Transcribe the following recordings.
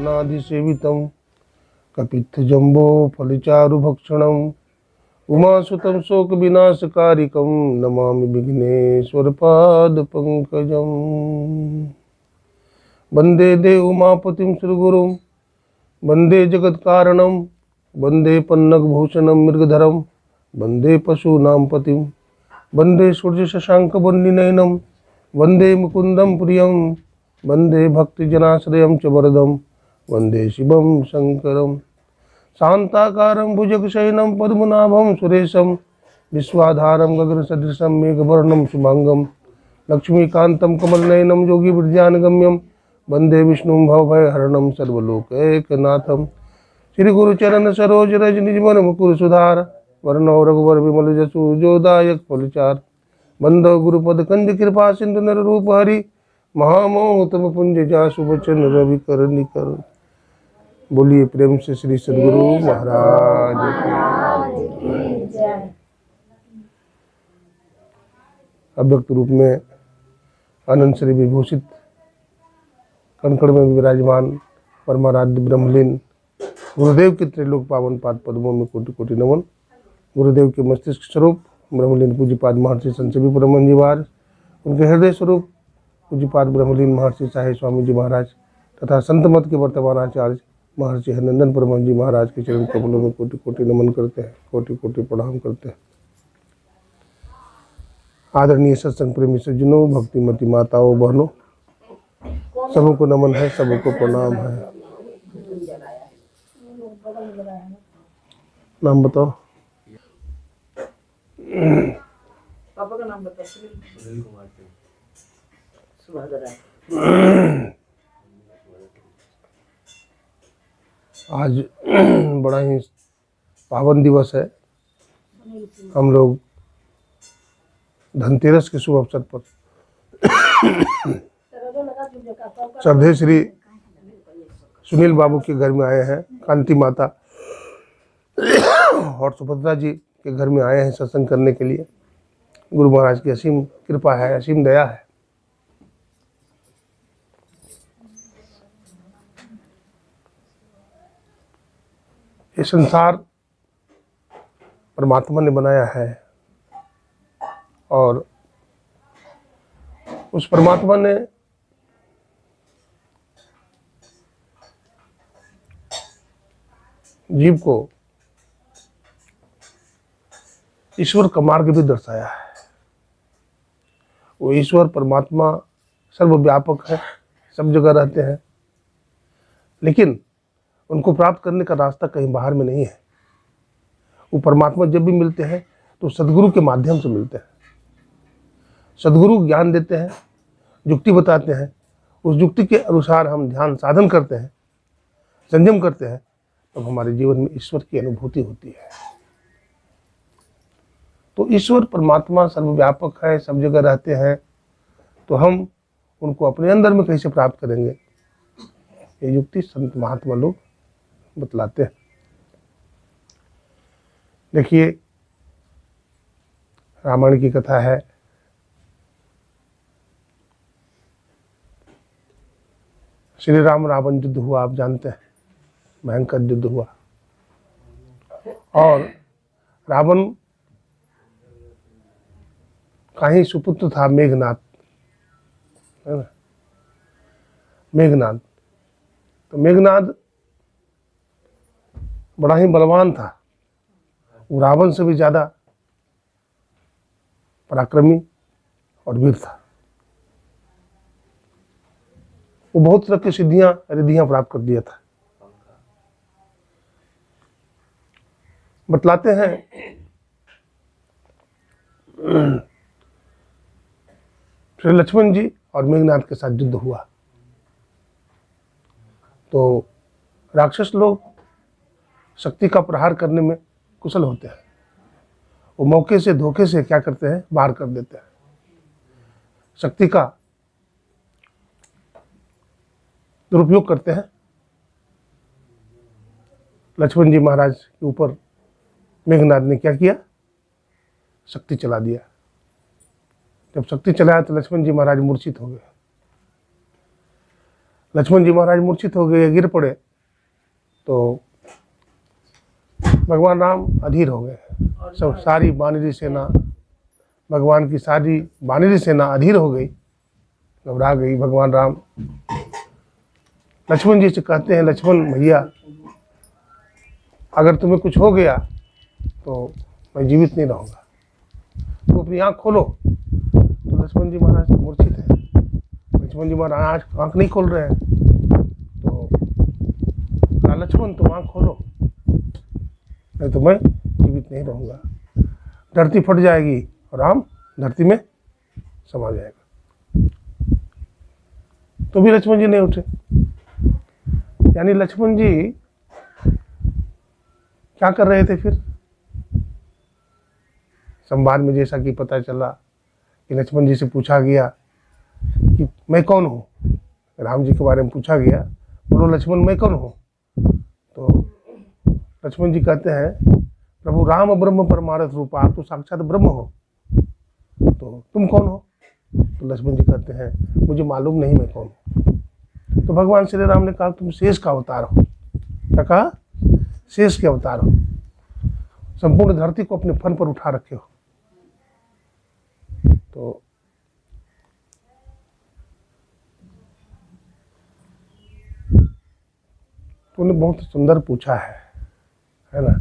नानाविधनानादिसेवितं कपित्थजम्बो फलचारुभक्षणम् उमासुतं शोकविनाशकारिकं नमामि विघ्नेश्वरपादपङ्कजम्। वन्दे देवोमापतिं श्रीगुरुं वन्दे जगत्कारणं वन्दे पन्नगभूषणं मृगधरं वन्दे पशूनां पतिं वन्दे सूर्यशशाङ्कवन्निनयनं वन्दे मुकुन्दं प्रियं वन्दे भक्तजनाश्रयं च वरदं वन्दे शिवं शङ्करं। शान्ताकारं भुजगशयनं पद्मनाभं सुरेशं विश्वाधारं गगनसदृशं मेघवर्णं शुभांगं लक्ष्मीकान्तं कमलनयनं योगिविद्यानगम्यं वन्दे विष्णुं भवभयहरणं सर्वलोकैकनाथं। श्रीगुरुचरण सरोज रज निजमन मुकुर सुधार वर्णो रघुवर विमल जसु जोदायक फलचार बंदो गुरुपद कंज कृपा सिंधु नर रूप हरि महामोह तम पुंज जासु बचन रवि कर निकर। बोलिए प्रेम से श्री सद्गुरु महाराज की। अव्यक्त रूप में आनंद श्री विभूषित कणकण में विराजमान परमाराध्य ब्रह्मलीन गुरुदेव के त्रिलोक पावन पाद पद्मों में कोटि कोटि नमन। गुरुदेव के मस्तिष्क स्वरूप ब्रह्मलीन पूज्यपाद महर्षि संत शिव परमहंस जी महाराज, उनके हृदय स्वरूप पूज्यपाद ब्रह्मलीन महर्षि साहे स्वामी जी महाराज तथा संत मत के वर्तमान आचार्य महर्षि हरिनंदन परमहंस जी महाराज के चरण कमलों में कोटि कोटि नमन करते हैं, कोटि कोटि प्रणाम करते हैं। आदरणीय सत्संग प्रेमी सज्जनों, भक्तिमती माताओं बहनों, सबको नमन है, सबको प्रणाम है। नाम बताओ। पापा का नाम बताओ। सुनील कुमार सुभाष। आज बड़ा ही पावन दिवस है। हम लोग धनतेरस के शुभ अवसर पर श्रद्धेय श्री सुनील बाबू के घर में आए हैं, कांति माता और सुभद्रा जी के घर में आए हैं सत्संग करने के लिए। गुरु महाराज की असीम कृपा है, असीम दया है। ये संसार परमात्मा ने बनाया है और उस परमात्मा ने जीव को ईश्वर का मार्ग भी दर्शाया है। वो ईश्वर परमात्मा सर्वव्यापक है, सब जगह रहते हैं, लेकिन उनको प्राप्त करने का रास्ता कहीं बाहर में नहीं है। वो परमात्मा जब भी मिलते हैं तो सद्गुरु के माध्यम से मिलते हैं। सद्गुरु ज्ञान देते हैं, युक्ति बताते हैं, उस युक्ति के अनुसार हम ध्यान साधन करते हैं, संयम करते हैं, तब तो हमारे जीवन में ईश्वर की अनुभूति होती है। तो ईश्वर परमात्मा सर्वव्यापक है, सब जगह रहते हैं, तो हम उनको अपने अंदर में कैसे प्राप्त करेंगे, ये युक्ति संत महात्मा लोग बतलाते हैं। देखिए, रामायण की कथा है। श्री राम रावण युद्ध हुआ, आप जानते हैं, भयंकर युद्ध हुआ। और रावण का ही सुपुत्र था मेघनाद, है ना, मेघनाद। तो मेघनाद बड़ा ही बलवान था, वो रावण से भी ज्यादा पराक्रमी और वीर था। वो बहुत तरह की सिद्धियां रिद्धियां प्राप्त कर दिया था। बतलाते हैं श्री लक्ष्मण जी और मेघनाद के साथ युद्ध हुआ तो राक्षस लोग शक्ति का प्रहार करने में कुशल होते हैं। वो मौके से धोखे से क्या करते हैं, बाहर कर देते हैं। शक्ति का दुरुपयोग करते हैं। लक्ष्मण जी महाराज के ऊपर मेघनाद ने क्या किया, शक्ति चला दिया। जब शक्ति चलाया तो लक्ष्मण जी महाराज मूर्छित हो गए। लक्ष्मण जी महाराज मूर्छित हो गए, गिर पड़े, तो भगवान राम अधीर हो गए। सब सारी वानरी सेना, भगवान की सारी वानरी सेना अधीर हो गई, घबरा गई। भगवान राम लक्ष्मण जी से कहते हैं, लक्ष्मण भैया अगर तुम्हें कुछ हो गया तो मैं जीवित नहीं रहूँगा, तो अपनी आँख खोलो। तो लक्ष्मण जी महाराज मूर्छित है, लक्ष्मण जी महाराज आँख नहीं खोल रहे हैं। तो कहा, लक्ष्मण तुम आँख खोलो, नहीं तो मैं जीवित नहीं रहूँगा, धरती फट जाएगी और राम धरती में समा जाएगा। तो भी लक्ष्मण जी नहीं उठे। यानी लक्ष्मण जी क्या कर रहे थे फिर? संवाद में जैसा कि पता चला कि लक्ष्मण जी से पूछा गया कि मैं कौन हूँ, राम जी के बारे में पूछा गया, बोलो लक्ष्मण मैं कौन हूँ? तो लक्ष्मण जी कहते हैं, प्रभु राम ब्रह्म परमार्थ रूपा, आप तो साक्षात ब्रह्म हो, तो तुम कौन हो? तो लक्ष्मण जी कहते हैं, मुझे मालूम नहीं मैं कौन हूँ। तो भगवान श्री राम ने कहा, तुम शेष का अवतार हो। क्या कहा? शेष के अवतार हो, संपूर्ण धरती को अपने फन पर उठा रखे हो। तो तूने बहुत सुंदर पूछा है ना?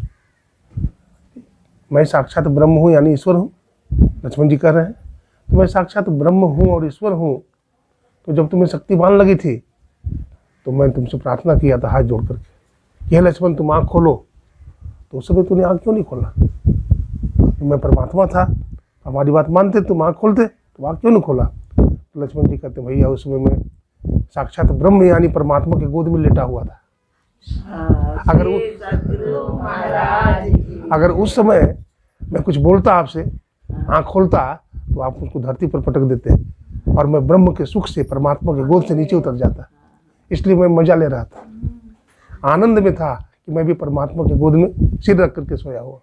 मैं साक्षात ब्रह्म हूँ यानी ईश्वर हूँ, लक्ष्मण जी कह रहे हैं। तो मैं साक्षात ब्रह्म हूँ और ईश्वर हूँ। तो जब तुम्हें शक्तिवान लगी थी तो मैं तुमसे प्रार्थना किया था हाथ जोड़ करके कि हे लक्ष्मण तुम आँख खोलो, तो उस समय तूने आँख क्यों नहीं खोला? तो मैं परमात्मा था, हमारी बात मानते, तुम आँख खोलते, तो आँख क्यों नहीं खोला? तो लक्ष्मण जी कहते, भैया उस समय मैं साक्षात ब्रह्म यानी परमात्मा के गोद में लेटा हुआ था। अगर उस समय मैं कुछ बोलता आपसे, आँख खोलता, तो आप मुझको धरती पर पटक देते और मैं ब्रह्म के सुख से, परमात्मा के गोद से नीचे उतर जाता। इसलिए मैं मजा ले रहा था, आनंद में था कि मैं भी परमात्मा के गोद में सिर रख करके सोया हुआ।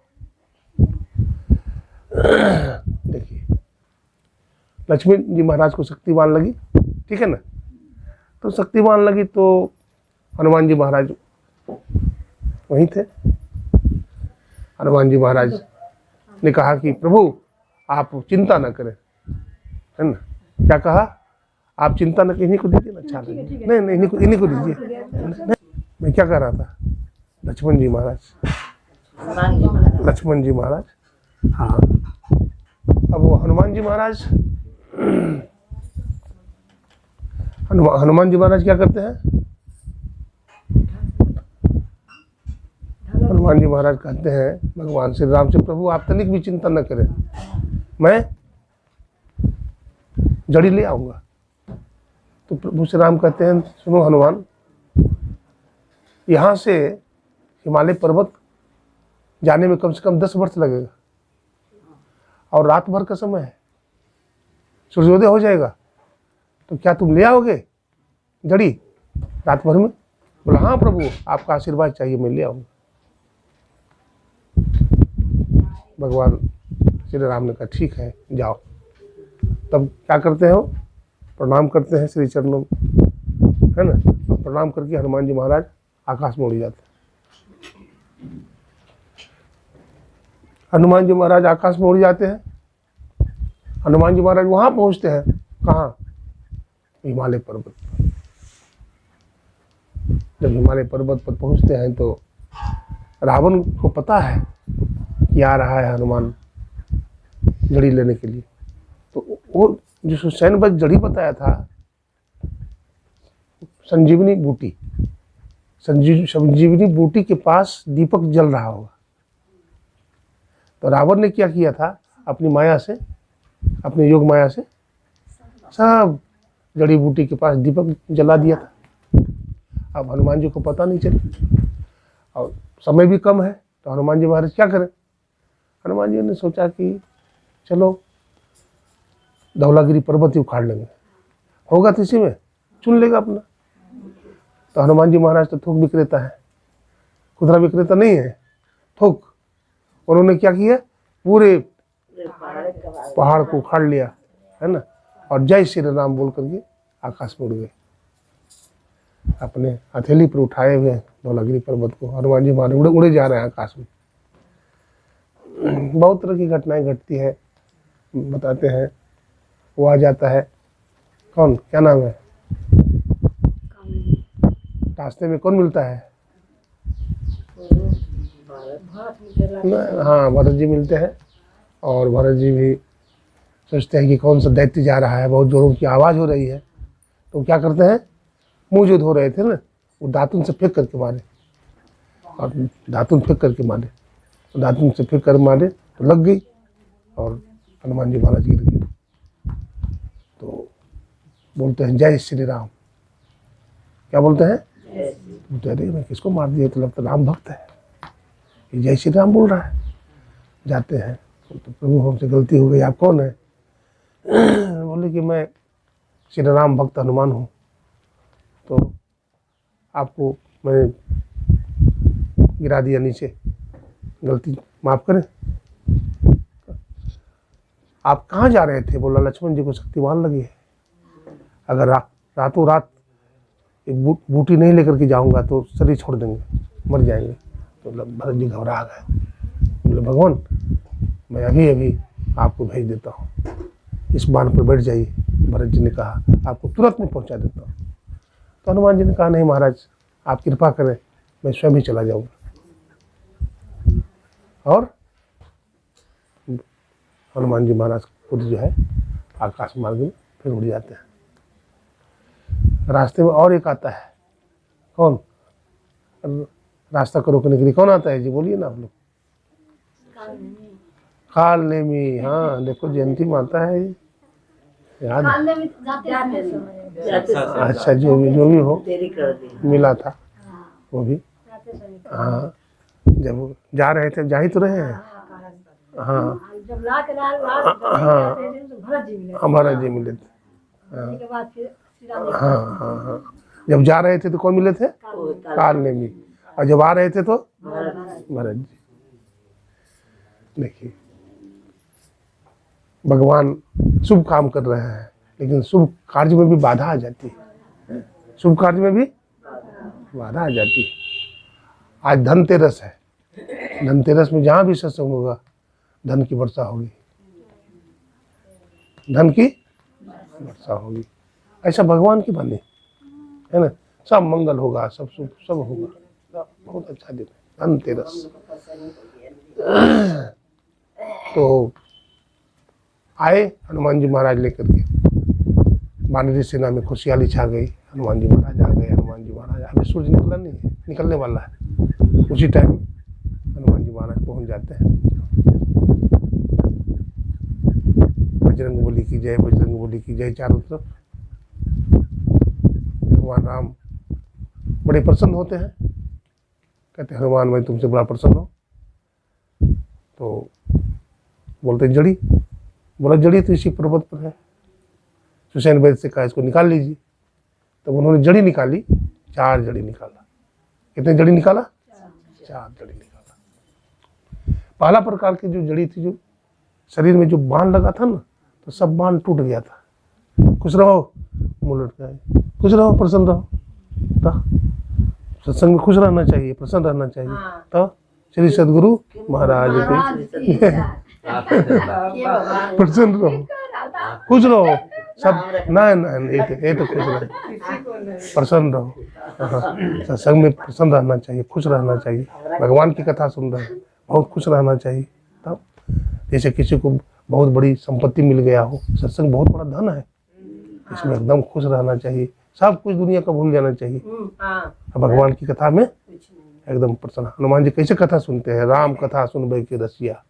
देखिए, लक्ष्मण जी महाराज को शक्तिवान लगी, ठीक है ना? तो शक्तिवान लगी तो हनुमान जी महाराज वहीं थे। हनुमान जी महाराज ने कहा कि प्रभु आप चिंता न करें, है ना? क्या कहा? आप चिंता न, इन्हीं को दीजिए ना, अच्छा लगे। नहीं, इन्हीं को दीजिए। मैं क्या कह रहा था? लक्ष्मण जी महाराज, लक्ष्मण जी महाराज, हाँ। अब वो हनुमान जी महाराज, हनुमान जी महाराज क्या करते हैं? हनुमान जी महाराज कहते हैं भगवान श्री राम से, प्रभु आप तनिक भी चिंता न करें, मैं जड़ी ले आऊंगा। तो प्रभु श्री राम कहते हैं, सुनो हनुमान, यहाँ से हिमालय पर्वत जाने में कम से कम 10 वर्ष लगेगा और रात भर का समय है, सूर्योदय हो जाएगा, तो क्या तुम ले आओगे जड़ी रात भर में? बोला हाँ प्रभु, आपका आशीर्वाद चाहिए, मैं ले आऊंगा। भगवान श्री राम ने कहा ठीक है जाओ। तब क्या करते हैं? प्रणाम करते हैं श्री चरणों में, है ना? प्रणाम करके हनुमान जी महाराज आकाश में उड़ जाते हैं। हनुमान जी महाराज आकाश में उड़ जाते हैं। हनुमान जी महाराज वहां पहुंचते हैं, कहाँ? हिमालय पर्वत पर। जब हिमालय पर्वत पर पहुंचते हैं तो रावण को पता है कि आ रहा है हनुमान जड़ी लेने के लिए। तो वो जो सुसैन जड़ी बताया था, संजीवनी बूटी, संजीवनी बूटी के पास दीपक जल रहा होगा। तो रावण ने क्या किया था? अपनी माया से, अपने योग माया से सब जड़ी बूटी के पास दीपक जला दिया था। अब हनुमान जी को पता नहीं चली और समय भी कम है, तो हनुमान जी महाराज क्या करें? हनुमान जी ने सोचा कि चलो धौलागिरी पर्वत ही उखाड़ लेंगे, होगा तो इसी में चुन लेगा अपना। तो हनुमान जी महाराज तो थोक विक्रेता है, खुदरा विक्रेता नहीं है, थोक। उन्होंने क्या किया? पूरे पहाड़ को उखाड़ लिया, है ना? और जय श्री राम बोल करके आकाश में उड़ गए। अपने हथेली पर उठाए हुए हैं धौलागिरी पर्वत को। हनुमान जी महाराज उड़े उड़े जा रहे हैं आकाश में। बहुत तरह की घटनाएं घटती है, बताते हैं। वो आ जाता है, कौन, क्या नाम है, रास्ते में कौन मिलता है? हाँ, भरत जी मिलते हैं। और भरत जी भी सोचते हैं कि कौन सा दैत्य जा रहा है, बहुत जोरों की आवाज़ हो रही है। तो क्या करते हैं, मुँह जो धो रहे थे ना, वो दातुन से फेंक करके मारे, और दातुन फेंक करके मारे, तो दातुन से फेंक कर मारे तो लग गई और हनुमान जी महाराज गिर गए। तो बोलते हैं जय श्री राम। क्या बोलते हैं? बोलते अरे मैं किसको मार दिया, तो लगता राम भक्त है, ये जय श्री राम बोल रहा है। जाते हैं, तो प्रभु हमसे गलती हो गई, आप कौन है? बोले कि मैं श्री राम भक्त हनुमान हूँ, तो आपको मैंने गिरा दिया नीचे, गलती माफ़ करें। आप कहाँ जा रहे थे? बोला लक्ष्मण जी को शक्तिमान लगी है, अगर रातों रात एक बूटी नहीं लेकर के जाऊंगा तो शरीर छोड़ देंगे, मर जाएंगे। तो भरत जी घबरा गए। बोले भगवान मैं अभी अभी आपको भेज देता हूँ, इस बाण पर बैठ जाइए। भरत जी ने कहा आपको तुरंत में पहुँचा देता हूँ। तो हनुमान जी ने कहा नहीं महाराज, आप कृपा करें, मैं स्वयं ही चला जाऊँगा। और हनुमान जी महाराज खुद जो है आकाश मार्ग में फिर उड़ जाते हैं। रास्ते में और एक आता है, कौन? रास्ता को रोकने के लिए कौन आता है जी, बोलिए ना आप लोग। काल नेमी। हाँ देखो जयंती माता है, याद है? अच्छा, जो भी हो, मिला था वो भी। हाँ, जब जा रहे थे, जा ही तो रहे हैं। हाँ हाँ, भरत जी मिले थे। हाँ हाँ हाँ, जब जा रहे थे तो कौन मिले थे? काल नेमी। और जब आ रहे थे तो भरत जी। देखिए भगवान शुभ काम कर रहे हैं, लेकिन शुभ कार्य में भी बाधा आ जाती है। शुभ कार्य में भी बाधा आ जाती है। आज धनतेरस है, धनतेरस में जहाँ भी सत्संग होगा धन की वर्षा होगी, धन की वर्षा होगी। ऐसा भगवान की बानी है ना, सब मंगल होगा, सब शुभ सब होगा। बहुत अच्छा दिन है धनतेरस। तो आए हनुमान जी महाराज लेकर के, वानरी सेना में खुशहाली छा गई। हनुमान जी महाराज आ गए। हनुमान जी महाराज अभी सूरज निकला नहीं है, निकलने वाला है, उसी टाइम हनुमान जी महाराज पहुंच जाते हैं। बजरंग बली की जय, बजरंग बली की जय चारों तरफ। भगवान राम बड़े प्रसन्न होते हैं, कहते हैं हनुमान मैं तुमसे बड़ा प्रसन्न हूँ। तो बोलते जड़ी, बोला जड़ी तो इसी पर्वत पर है। सुसैन वैद्य से कहा इसको निकाल लीजिए। तब उन्होंने जड़ी निकाली, 4 जड़ी निकाला। कितने जड़ी निकाला? 4 जड़ी निकाला। पहला प्रकार की जो जड़ी थी, जो शरीर में जो बाण लगा था ना, तो सब बाण टूट गया था। खुश रहो, मुंह लटकाए, खुश रहो, प्रसन्न रहो। तो सत्संग में खुश रहना चाहिए, प्रसन्न रहना चाहिए। तो श्री सद्गुरु महाराज की प्रसन्न रहो, खुश रहो सब। ना ये तो खुश रहो, प्रसन्न रहो। सत्संग में प्रसन्न रहना चाहिए, खुश रहना चाहिए। भगवान की कथा सुन रहे हैं, बहुत खुश रहना चाहिए। तब जैसे किसी को बहुत बड़ी संपत्ति मिल गया हो, सत्संग बहुत बड़ा धन है, इसमें एकदम खुश रहना चाहिए। सब कुछ दुनिया का भूल जाना चाहिए, भगवान की कथा में एकदम प्रसन्न। हनुमान जी कैसे कथा सुनते हैं? राम कथा सुनबे के रसिया,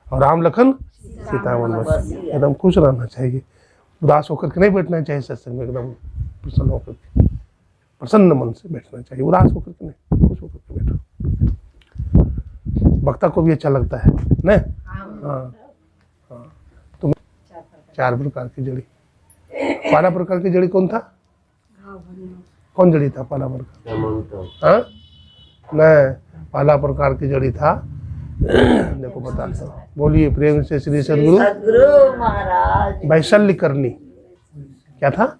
और राम लखन सीता वन बसिया। एकदम खुश रहना चाहिए, उदास होकर के नहीं बैठना चाहिए सत्संग में, एकदम प्रसन्न होकर के, प्रसन्न मन से बैठना चाहिए, उदास होकर के नहीं, खुश होकर के बैठो। वक्ता को भी अच्छा लगता है न? हाँ हाँ। तुम 4 प्रकार की जड़ी। पहला प्रकार की जड़ी कौन था? कौन जड़ी था पहला प्रकार? हाँ नहीं, पहला प्रकार की जड़ी था, देखो बताता हूँ, बोलिए प्रेम से श्री सद्गुरु महाराज। वैशल्य करनी। क्या था?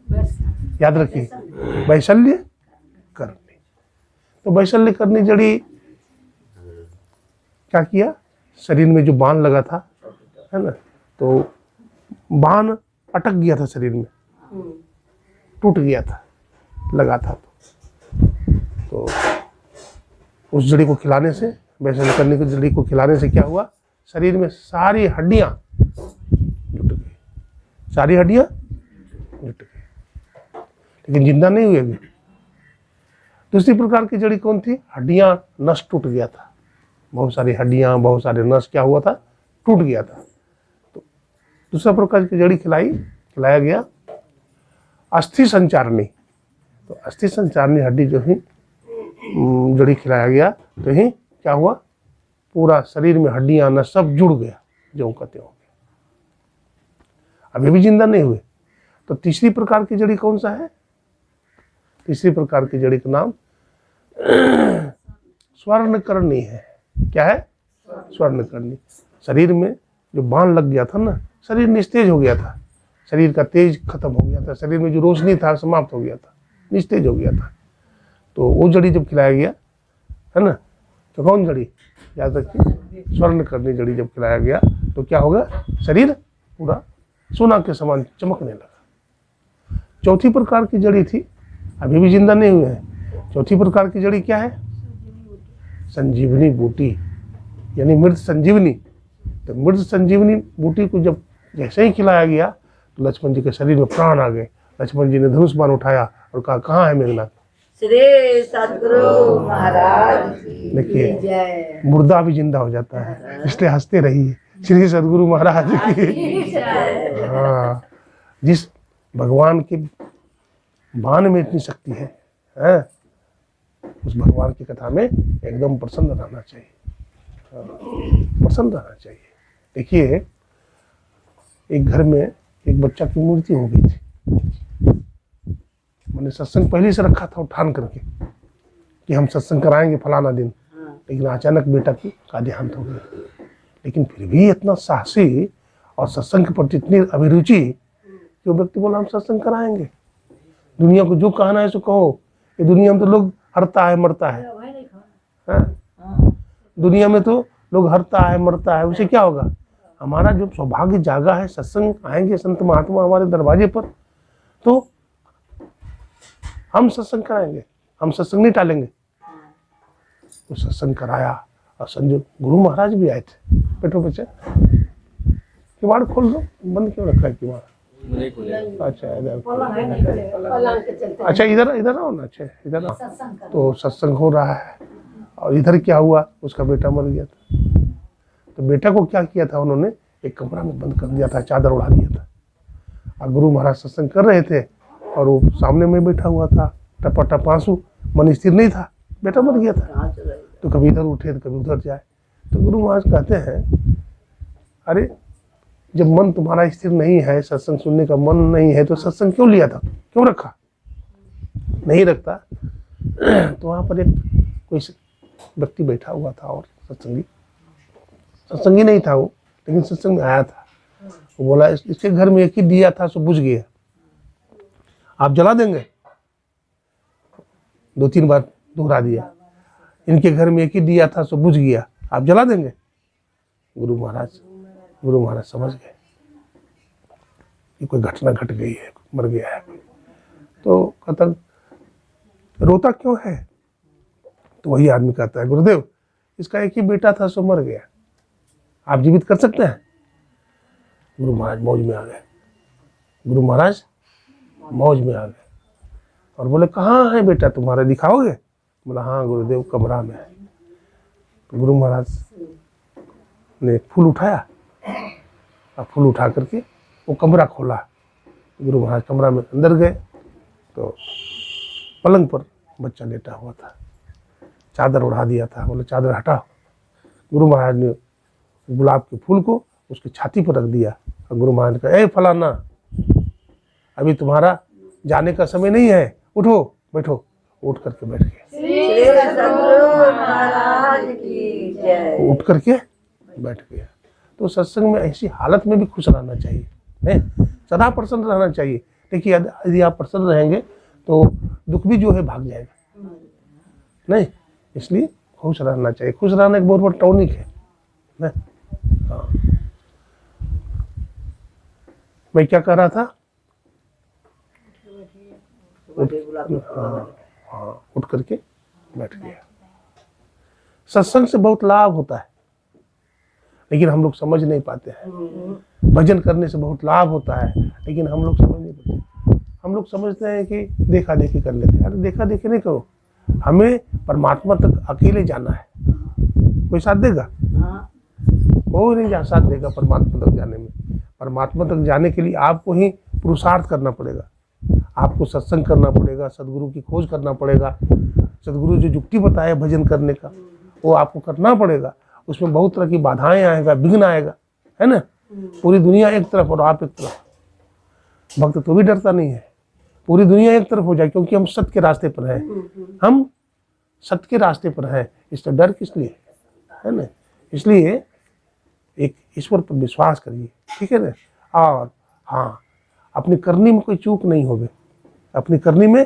याद रखिए, वैशल्य तो वैशल्यकरणी जड़ी क्या किया, शरीर में जो बाण लगा था, है ना, तो बाण अटक गया था शरीर में, टूट गया था, लगा था। तो उस जड़ी को खिलाने से, वैशल्यकरणी की जड़ी को खिलाने से क्या हुआ, शरीर में सारी हड्डियां जुट गई, सारी हड्डियां जुट गई, लेकिन जिंदा नहीं हुए अभी। दूसरी प्रकार की जड़ी कौन थी, हड्डियां, नस टूट गया था, बहुत सारी हड्डियां, बहुत सारे नस क्या हुआ था, टूट गया था। तो दूसरा प्रकार की जड़ी खिलाया गया अस्थि संचारणी। तो अस्थि संचारणी हड्डी जो ही जड़ी खिलाया गया, तो ही क्या हुआ, पूरा शरीर में हड्डियां नस सब जुड़ गया, जो कहते हो गया। अभी भी जिंदा नहीं हुए। तो तीसरी प्रकार की जड़ी कौन सा है, तीसरी प्रकार की जड़ी का नाम स्वर्णकर्णी है। क्या है, स्वर्णकर्णी। शरीर में जो बाण लग गया था ना, शरीर निस्तेज हो गया था, शरीर का तेज खत्म हो गया था, शरीर में जो रोशनी था समाप्त हो गया था, निस्तेज हो गया था। तो वो जड़ी जब खिलाया गया, है ना, तो कौन जड़ी, याद रखिए, स्वर्णकर्णी जड़ी जब खिलाया गया, तो क्या होगा, शरीर पूरा सोना के समान चमकने लगा। चौथी प्रकार की जड़ी थी, अभी भी जिंदा नहीं हुए हैं। चौथी प्रकार की जड़ी क्या है, संजीवनी बूटी, यानी मृत संजीवनी। तो मृत संजीवनी बूटी को जब जैसे ही खिलाया गया, तो लक्ष्मण जी के शरीर में प्राण आ गए। लक्ष्मण जी ने धनुष बाण उठाया और कहा, कहाँ है मेघनाथ। श्री सद्गुरु महाराज की देखिए, जय। मुर्दा भी जिंदा हो जाता है, इसलिए हंसते रहिए। श्री सद्गुरु महाराज की। हाँ, जिस भगवान के बाण में इतनी शक्ति है, उस भगवान की कथा में एकदम प्रसन्न रहना चाहिए, प्रसन्न रहना चाहिए। देखिए, एक घर में एक बच्चा की मृत्यु हो गई थी। मैंने सत्संग पहले से रखा था उठान करके कि हम सत्संग कराएंगे फलाना दिन, लेकिन अचानक बेटा का देहांत हो गया। लेकिन फिर भी इतना साहसी और सत्संग के प्रति इतनी अभिरुचि कि वो व्यक्ति बोला, हम सत्संग कराएंगे। दुनिया को जो कहना है सो कहो, ये दुनिया में तो लोग हरता है मरता है, दुनिया में तो लोग हरता है मरता है, उसे क्या होगा। हमारा जो सौभाग्य जागा है, सत्संग आएंगे संत महात्मा हमारे दरवाजे पर, तो हम सत्संग कराएंगे, हम सत्संग नहीं टालेंगे। तो सत्संग कराया, और संजय गुरु महाराज भी आए थे। बैठो बच्चे, किवाड़ खोल दो, बंद क्यों रखा है किवाड़। अच्छा इधर, अच्छा इधर आओ ना, अच्छा इधर आओ। तो सत्संग हो रहा है, और इधर क्या हुआ, उसका बेटा मर गया था। तो बेटा को क्या किया था, उन्होंने एक कमरा में बंद कर दिया था, चादर उड़ा दिया था। और गुरु महाराज सत्संग कर रहे थे, और वो सामने में बैठा हुआ था, टपा आंसू, मन स्थिर नहीं था, बेटा मर गया था। तो कभी इधर उठे तो कभी उधर जाए। तो गुरु महाराज कहते हैं, अरे जब मन तुम्हारा स्थिर नहीं है, सत्संग सुनने का मन नहीं है, तो सत्संग क्यों लिया था, क्यों रखा, नहीं रखता। तो वहाँ पर एक कोई व्यक्ति बैठा हुआ था, और सत्संगी नहीं था वो, लेकिन सत्संग में आया था। वो बोला, इसके घर में एक ही दिया था सो बुझ गया, आप जला देंगे। 2-3 बार दोहरा दिया, इनके घर में एक ही दिया था सो बुझ गया, आप जला देंगे। गुरु महाराज समझ गए कि कोई घटना घट गई है, मर गया है। तो कहता, रोता क्यों है। तो वही आदमी कहता है, गुरुदेव इसका एक ही बेटा था सो मर गया, आप जीवित कर सकते हैं। गुरु महाराज मौज में आ गए, और बोले, कहाँ है बेटा तुम्हारा, दिखाओगे। बोला, हाँ गुरुदेव कमरा में है। तो गुरु महाराज ने फूल उठाया, और फूल उठा करके वो कमरा खोला। गुरु महाराज कमरा में अंदर गए, तो पलंग पर बच्चा लेटा हुआ था, चादर उड़ा दिया था। बोले, चादर हटाओ। गुरु महाराज ने गुलाब के फूल को उसकी छाती पर रख दिया, और गुरु महाराज ने कहा, ए फलाना, अभी तुम्हारा जाने का समय नहीं है, उठो बैठो। उठ करके बैठ गए, उठ करके बैठ गया। तो सत्संग में ऐसी हालत में भी खुश रहना चाहिए, नहीं सदा प्रसन्न रहना चाहिए। देखिए, यदि आप प्रसन्न रहेंगे तो दुख भी जो है भाग जाएगा, नहीं, इसलिए खुश रहना चाहिए। खुश रहना एक बहुत बड़ा टॉनिक है ना। हाँ, मैं क्या कह रहा था? हाँ, उठ करके बैठ गया। सत्संग से बहुत लाभ होता है, लेकिन हम लोग समझ नहीं पाते हैं। भजन करने से बहुत लाभ होता है, लेकिन हम लोग समझ नहीं पाते। हम लोग समझते हैं कि देखा देखी कर लेते हैं। अरे देखा देखी नहीं करो, हमें परमात्मा तक अकेले जाना है। कोई साथ देगा? कोई नहीं साथ देगा परमात्मा तक जाने में। परमात्मा तक जाने के लिए आपको ही पुरुषार्थ करना पड़ेगा, आपको सत्संग करना पड़ेगा, सदगुरु की खोज करना पड़ेगा। सदगुरु जो युक्ति बताए भजन करने का, वो आपको करना पड़ेगा। उसमें बहुत तरह की बाधाएं आएगा, विघ्न आएगा, है ना। पूरी दुनिया एक तरफ और आप एक तरफ। भक्त तो भी डरता नहीं है, पूरी दुनिया एक तरफ हो जाए, क्योंकि हम सत्य के रास्ते पर हैं। हम सत्य के रास्ते पर हैं, इसका डर किस लिए, है ना। इसलिए एक ईश्वर पर विश्वास करिए, ठीक है ना। और हाँ, अपनी करनी में कोई चूक नहीं होगी, अपनी करनी में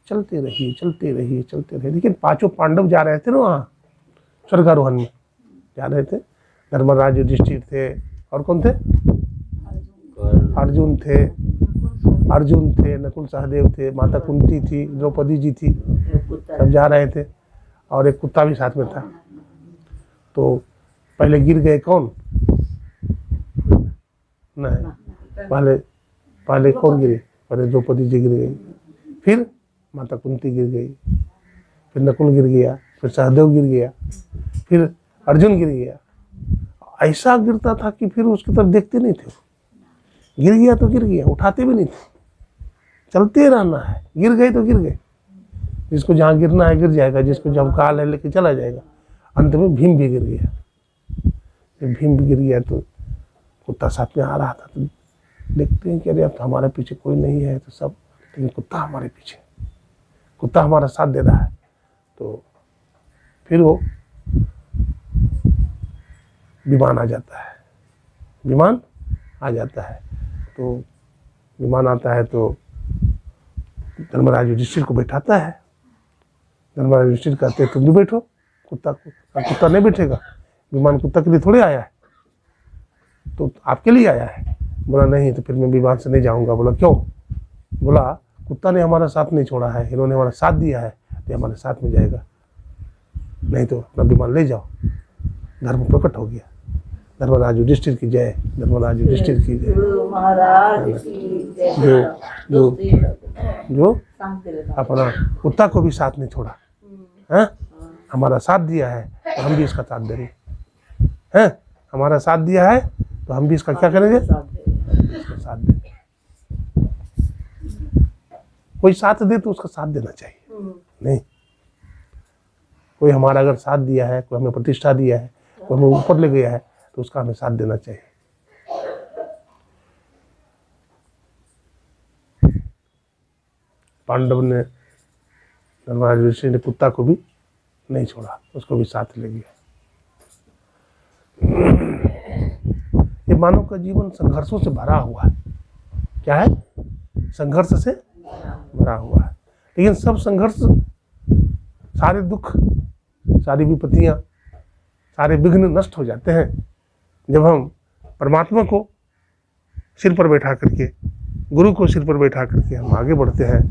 चलते रहिए चलते रहिए चलते रहिए। लेकिन पांचों पांडव जा रहे थे ना वहाँ स्वर्गारोहण में, जा रहे थे। धर्मराज युधिष्ठिर थे, और कौन थे? अर्जुन थे, नकुल सहदेव थे, माता कुंती थी, द्रौपदी जी थी, सब जा रहे थे। और एक कुत्ता भी साथ में था। तो पहले गिर गए कौन? नहीं, पहले कौन गिरे? पहले द्रौपदी जी गिर गई, फिर माता कुंती गिर गई, फिर नकुल गिर गया, फिर सहदेव गिर गया, फिर अर्जुन गिर गया। ऐसा गिरता था कि फिर उसकी तरफ देखते नहीं थे। गिर गया तो गिर गया, उठाते भी नहीं थे। चलते रहना है, गिर गए तो गिर गए। जिसको जहाँ गिरना है गिर जाएगा, जिसको जब काल है लेके चला जाएगा। अंत में भीम भी गिर गया। जब भीम भी गिर गया तो कुत्ता साथ में आ रहा था, तो देखते हैं कि अरे अब तो हमारे पीछे कोई नहीं है, तो सब, लेकिन कुत्ता हमारे पीछे, कुत्ता हमारा साथ दे रहा है। तो फिर वो विमान आ जाता है, विमान आ जाता है। तो विमान आता है तो धर्मराज युधिष्ठिर को बैठाता है। धर्मराज युधिष्ठिर कहते हैं तुम भी बैठो कुत्ता को। कुत्ता नहीं बैठेगा, विमान कुत्ता के लिए थोड़े आया है, तो आपके लिए आया है। बोला नहीं, तो फिर मैं विमान से नहीं जाऊंगा। बोला क्यों? बोला कुत्ता ने हमारा साथ नहीं छोड़ा है, इन्होंने हमारा साथ दिया है, तो हमारे साथ में जाएगा, नहीं तो अपना विमान ले जाओ। धर्म प्रकट हो गया। धर्मराज युधिष्ठिर की जय, धर्मराज युधिष्ठिर की जय। जो अपना कुत्ता को भी साथ नहीं छोड़ा है, हमारा साथ दिया है, तो हम भी इसका साथ देंगे। हैं, हमारा साथ दिया है तो हम भी इसका क्या करेंगे? इसका साथ देंगे। कोई साथ दे तो उसका साथ देना चाहिए। नहीं, कोई हमारा अगर साथ दिया है, कोई हमें प्रतिष्ठा दिया है, कोई हमें ऊपर ले गया है, तो उसका हमें साथ देना चाहिए। पांडव ने, धर्मराज युधिष्ठिर ने कुत्ता को भी नहीं छोड़ा, उसको भी साथ ले गया। ये मानव का जीवन संघर्षों से भरा हुआ है। क्या है? संघर्ष से भरा हुआ है। लेकिन सब संघर्ष, सारे दुख, सारी विपत्तियां, सारे विघ्न नष्ट हो जाते हैं जब हम परमात्मा को सिर पर बैठा करके, गुरु को सिर पर बैठा करके हम आगे बढ़ते हैं,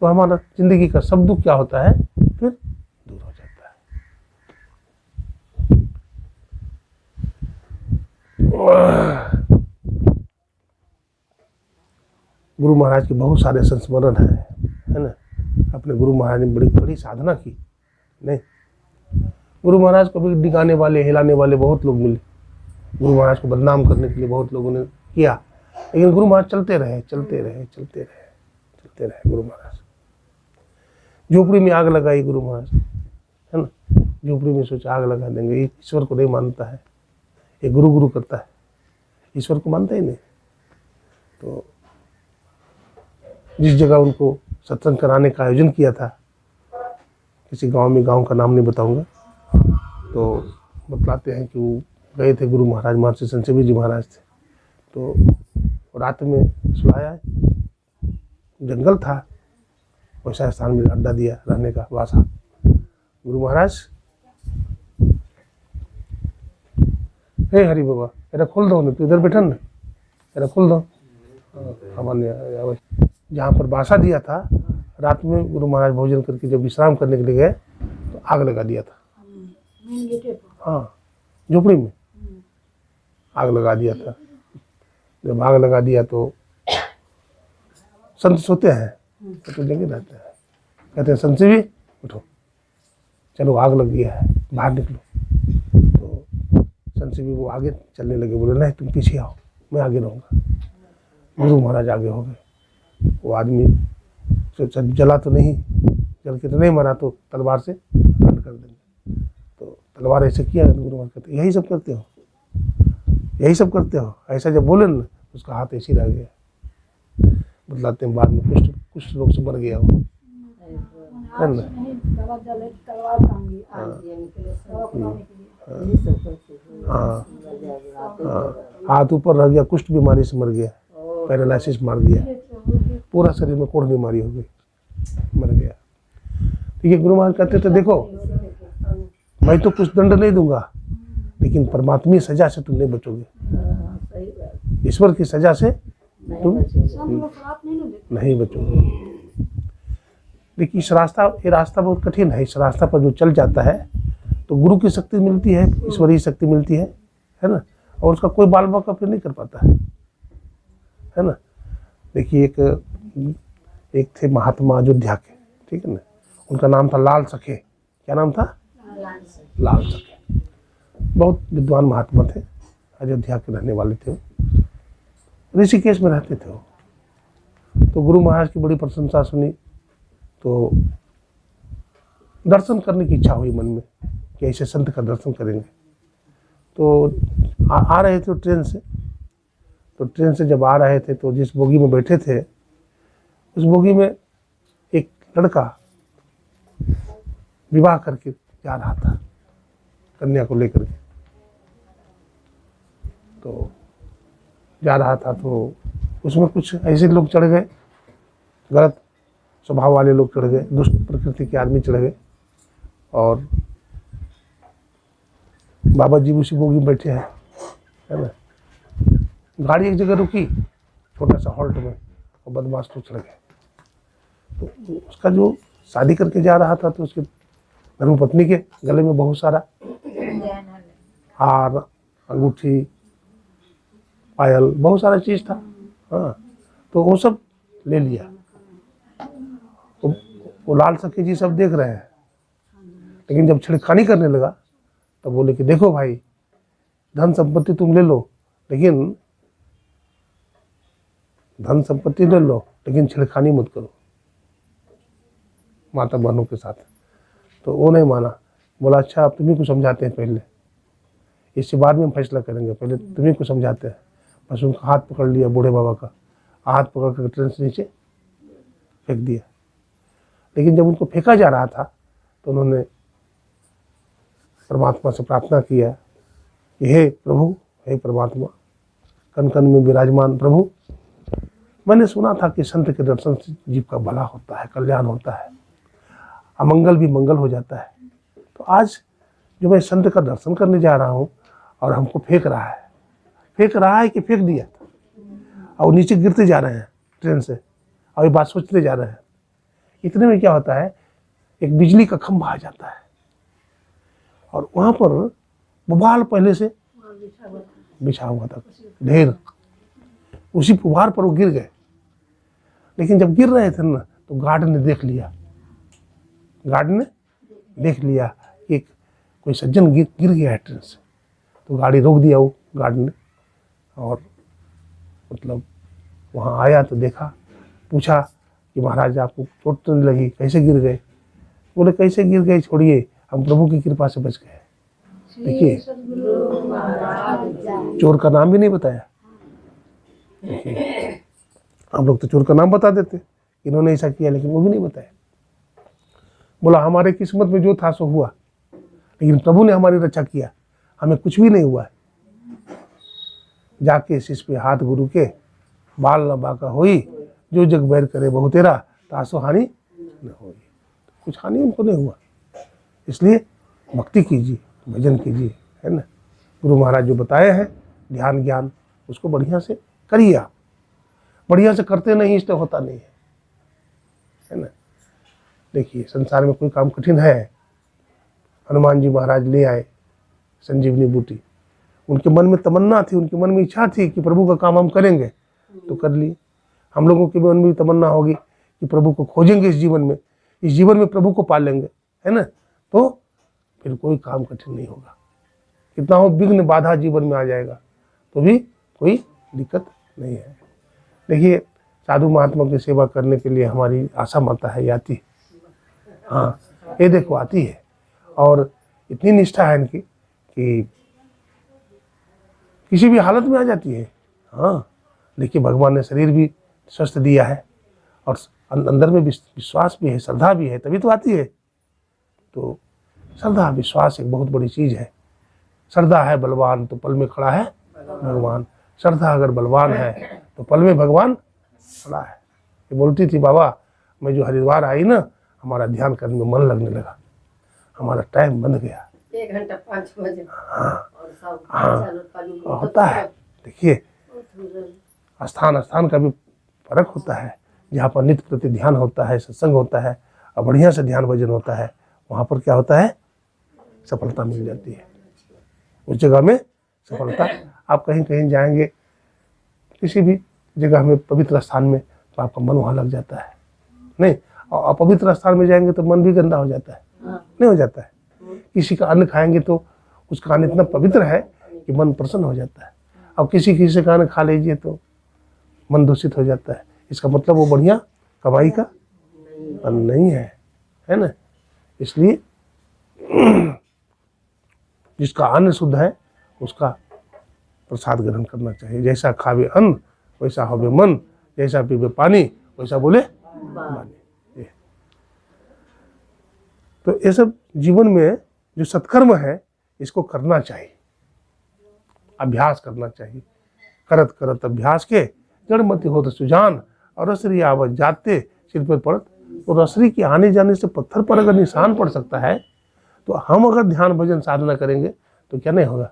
तो हमारा जिंदगी का सब दुख क्या होता है? फिर दूर हो जाता है। गुरु महाराज के बहुत सारे संस्मरण हैं, है ना। अपने गुरु महाराज ने बड़ी बड़ी साधना की। नहीं, गुरु महाराज को भी डिगाने वाले, हिलाने वाले बहुत लोग मिले, गुरु महाराज को बदनाम करने के लिए बहुत लोगों ने किया, लेकिन गुरु महाराज चलते रहे चलते रहे चलते रहे चलते रहे। गुरु महाराज झोपड़ी में आग लगाई गुरु महाराज, है ना। झोपड़ी में सोचा आग लगा देंगे, ये ईश्वर को नहीं मानता है, ये गुरु गुरु करता है, ईश्वर को मानता ही नहीं। तो जिस जगह उनको सत्संग कराने का आयोजन किया था, किसी गांव में, गांव का नाम नहीं बताऊंगा, तो बतलाते हैं कि वो गए थे गुरु महाराज, महर्षि संजीवी जी महाराज थे। तो रात में सुलाया, जंगल था, वैसा स्थान में अड्डा दिया रहने का, वासा। गुरु महाराज, हे हरि बाबा, एरा खोल दो ना, तू इधर बैठा ना, एरा खोल दो। हमारे जहाँ पर बासा दिया था, रात में गुरु महाराज भोजन करके जब विश्राम करने के लिए गए तो आग लगा दिया था। हाँ, झोपड़ी में आग लगा दिया था। जब आग लगा दिया तो संत सोते हैं तो जगे रहते हैं, कहते हैं संत जी उठो, चलो आग लग गया है, बाहर निकलो। तो संत जी वो आगे चलने लगे, बोले नहीं तुम पीछे आओ, मैं आगे रहूँगा। गुरु महाराज आगे हो गए। वो आदमी सोचा जला तो नहीं, जल के तो नहीं मरा, तो तलवार से काट कर देंगे। तो तलवार ऐसे किया, गुरु महाराज कहते यही सब करते हो, यही सब करते हो। ऐसा जब बोले ना, उसका हाथ ऐसे रह गया। बतलाते हैं बाद में कुछ लोग से मर गया वो, है ना। हाँ, हाथ ऊपर रह गया, कुष्ठ बीमारी से मर गया, पैरालिसिस मार दिया, पूरा शरीर में कोढ़ बीमारी हो गई, मर गया। ठीक है, गुरु महाराज कहते थे देखो मैं तो कुछ दंड नहीं दूंगा, लेकिन परमात्मी सजा से तुम नहीं बचोगे, ईश्वर की सजा से तुम नहीं बचोगे। देखिए इस रास्ता, ये रास्ता बहुत कठिन है। इस रास्ता पर जो चल जाता है तो गुरु की शक्ति मिलती है, ईश्वरीय शक्ति मिलती है ना, और उसका कोई बाल बाका फिर नहीं कर पाता है ना। देखिए एक थे महात्मा अयोध्या के, ठीक है ना, उनका नाम था लाल सखे। क्या नाम था? लाल सखे। बहुत विद्वान महात्मा थे, अयोध्या के रहने वाले थे, ऋषिकेश में रहते थे वो। तो गुरु महाराज की बड़ी प्रशंसा सुनी तो दर्शन करने की इच्छा हुई मन में कि ऐसे संत का दर्शन करेंगे। तो आ रहे थे ट्रेन से, तो ट्रेन से जब आ रहे थे तो जिस बोगी में बैठे थे उस बोगी में एक लड़का विवाह करके जा रहा था कन्या को लेकर के। तो जा रहा था तो उसमें कुछ ऐसे लोग चढ़ गए, गलत स्वभाव वाले लोग चढ़ गए, दुष्ट प्रकृति के आदमी चढ़ गए, और बाबा जी उसी बोगी में बैठे हैं, है ना। गाड़ी एक जगह रुकी, छोटा सा हॉल्ट में, और बदमाश लोग चढ़ गए। तो उसका जो शादी करके जा रहा था तो उसके धर्मपत्नी के गले में बहुत सारा हार, अंगूठी, पायल, बहुत सारा चीज था। हाँ, तो वो सब ले लिया। तो वो लाल सखी जी सब देख रहे हैं, लेकिन जब छिड़खानी करने लगा तो बोले कि देखो भाई, धन संपत्ति तुम ले लो, लेकिन धन संपत्ति ले लो, लेकिन छिड़खानी मत करो माता बहनों के साथ। तो वो नहीं माना, बोला अच्छा आप तुम्ही को समझाते हैं, पहले इसके बाद में हम फैसला करेंगे, पहले तुम्ही को समझाते हैं। बस उनका हाथ पकड़ लिया, बूढ़े बाबा का हाथ पकड़ कर ट्रेन से नीचे फेंक दिया। लेकिन जब उनको फेंका जा रहा था तो उन्होंने परमात्मा से प्रार्थना किया कि हे प्रभु, हे परमात्मा, कन कन में विराजमान प्रभु, मैंने सुना था कि संत के दर्शन से जीव का भला होता है, कल्याण होता है, अमंगल भी मंगल हो जाता है। तो आज जो मैं संत का दर्शन करने जा रहा हूँ और हमको फेंक रहा है कि फेंक दिया था, और नीचे गिरते जा रहे हैं ट्रेन से, और ये बात सोचते जा रहे हैं। इतने में क्या होता है, एक बिजली का खंभा आ जाता है, और वहाँ पर पुबाल पहले से बिछा हुआ था ढेर, उसी पुबार पर वो गिर गए। लेकिन जब गिर रहे थे ना तो गार्ड ने देख लिया कि कोई सज्जन गिर गया है ट्रेन से। तो गाड़ी रोक दिया वो गार्ड ने, और मतलब वहाँ आया तो देखा, पूछा कि महाराज आपको चोट तो नहीं लगी, कैसे गिर गए? बोले कैसे गिर गए छोड़िए, हम प्रभु की कृपा से बच गए। देखिए चोर का नाम भी नहीं बताया। देखिए हम लोग तो चोर का नाम बता देते, इन्होंने ऐसा किया, लेकिन वो भी नहीं बताया। बोला हमारे किस्मत में जो था सो हुआ, लेकिन प्रभु ने हमारी रक्षा किया, हमें कुछ भी नहीं हुआ है। जाके शीश पे हाथ गुरु के, बाल न बाका होई, जो जग बैर करे बहु तेरा, तासो हानि न होई। कुछ हानि उनको नहीं हुआ, इसलिए भक्ति कीजिए, भजन कीजिए, है ना। गुरु महाराज जो बताए हैं ध्यान ज्ञान, उसको बढ़िया से करिए आप। बढ़िया से करते नहीं इसलिए होता नहीं है ना। देखिए संसार में कोई काम कठिन है। हनुमान जी महाराज ले आए संजीवनी बूटी, उनके मन में तमन्ना थी, उनके मन में इच्छा थी कि प्रभु का काम हम करेंगे, तो कर लिए। हम लोगों के मन में भी तमन्ना होगी कि प्रभु को खोजेंगे इस जीवन में प्रभु को पालेंगे, है ना, तो फिर कोई काम कठिन नहीं होगा। कितना हो विघ्न बाधा जीवन में आ जाएगा तो भी कोई दिक्कत नहीं है। देखिए साधु महात्मा की सेवा करने के लिए हमारी आशा माता है, आती है, हाँ ये देखो आती है, और इतनी निष्ठा है इनकी कि किसी भी हालत में आ जाती है। हाँ देखिए भगवान ने शरीर भी स्वस्थ दिया है और अंदर में विश्वास भी है, श्रद्धा भी है, तभी तो आती है। तो श्रद्धा विश्वास एक बहुत बड़ी चीज़ है। श्रद्धा है बलवान तो पल में खड़ा है भगवान। श्रद्धा अगर बलवान है तो पल में भगवान खड़ा है। ये बोलती थी बाबा मैं जो हरिद्वार आई ना, हमारा ध्यान करने में मन लगने लगा, हमारा टाइम बन गया 1 घंटा 5 बजे। हाँ हाँ होता है। देखिए स्थान का भी फर्क होता है। जहाँ पर नित्य प्रति ध्यान होता है, सत्संग होता है और बढ़िया से ध्यान भजन होता है, वहाँ पर क्या होता है, सफलता मिल जाती है। उस जगह में सफलता, आप कहीं कहीं जाएंगे किसी भी जगह में पवित्र स्थान में, तो आपका मन वहाँ लग जाता है। नहीं, और अपवित्र स्थान में जाएंगे तो मन भी गंदा हो जाता है, नहीं हो जाता है। किसी का अन्न खाएंगे तो उसका अन्न इतना पवित्र है कि मन प्रसन्न हो जाता है, और किसी का अन्न खा लीजिए तो मन दूषित हो जाता है। इसका मतलब वो बढ़िया कमाई का अन्न नहीं है ना। इसलिए जिसका अन्न शुद्ध है उसका प्रसाद ग्रहण करना चाहिए। जैसा खावे अन्न वैसा होवे मन, जैसा पीवे पानी वैसा बोले वाणी। तो ये सब जीवन में जो सत्कर्म है इसको करना चाहिए, अभ्यास करना चाहिए। करत करत अभ्यास के जड़मति होत सुजान, और रसरी आवत जाते सिर पर पड़त। तो रसरी के आने जाने से पत्थर पर अगर निशान पड़ सकता है, तो हम अगर ध्यान भजन साधना करेंगे तो क्या नहीं होगा।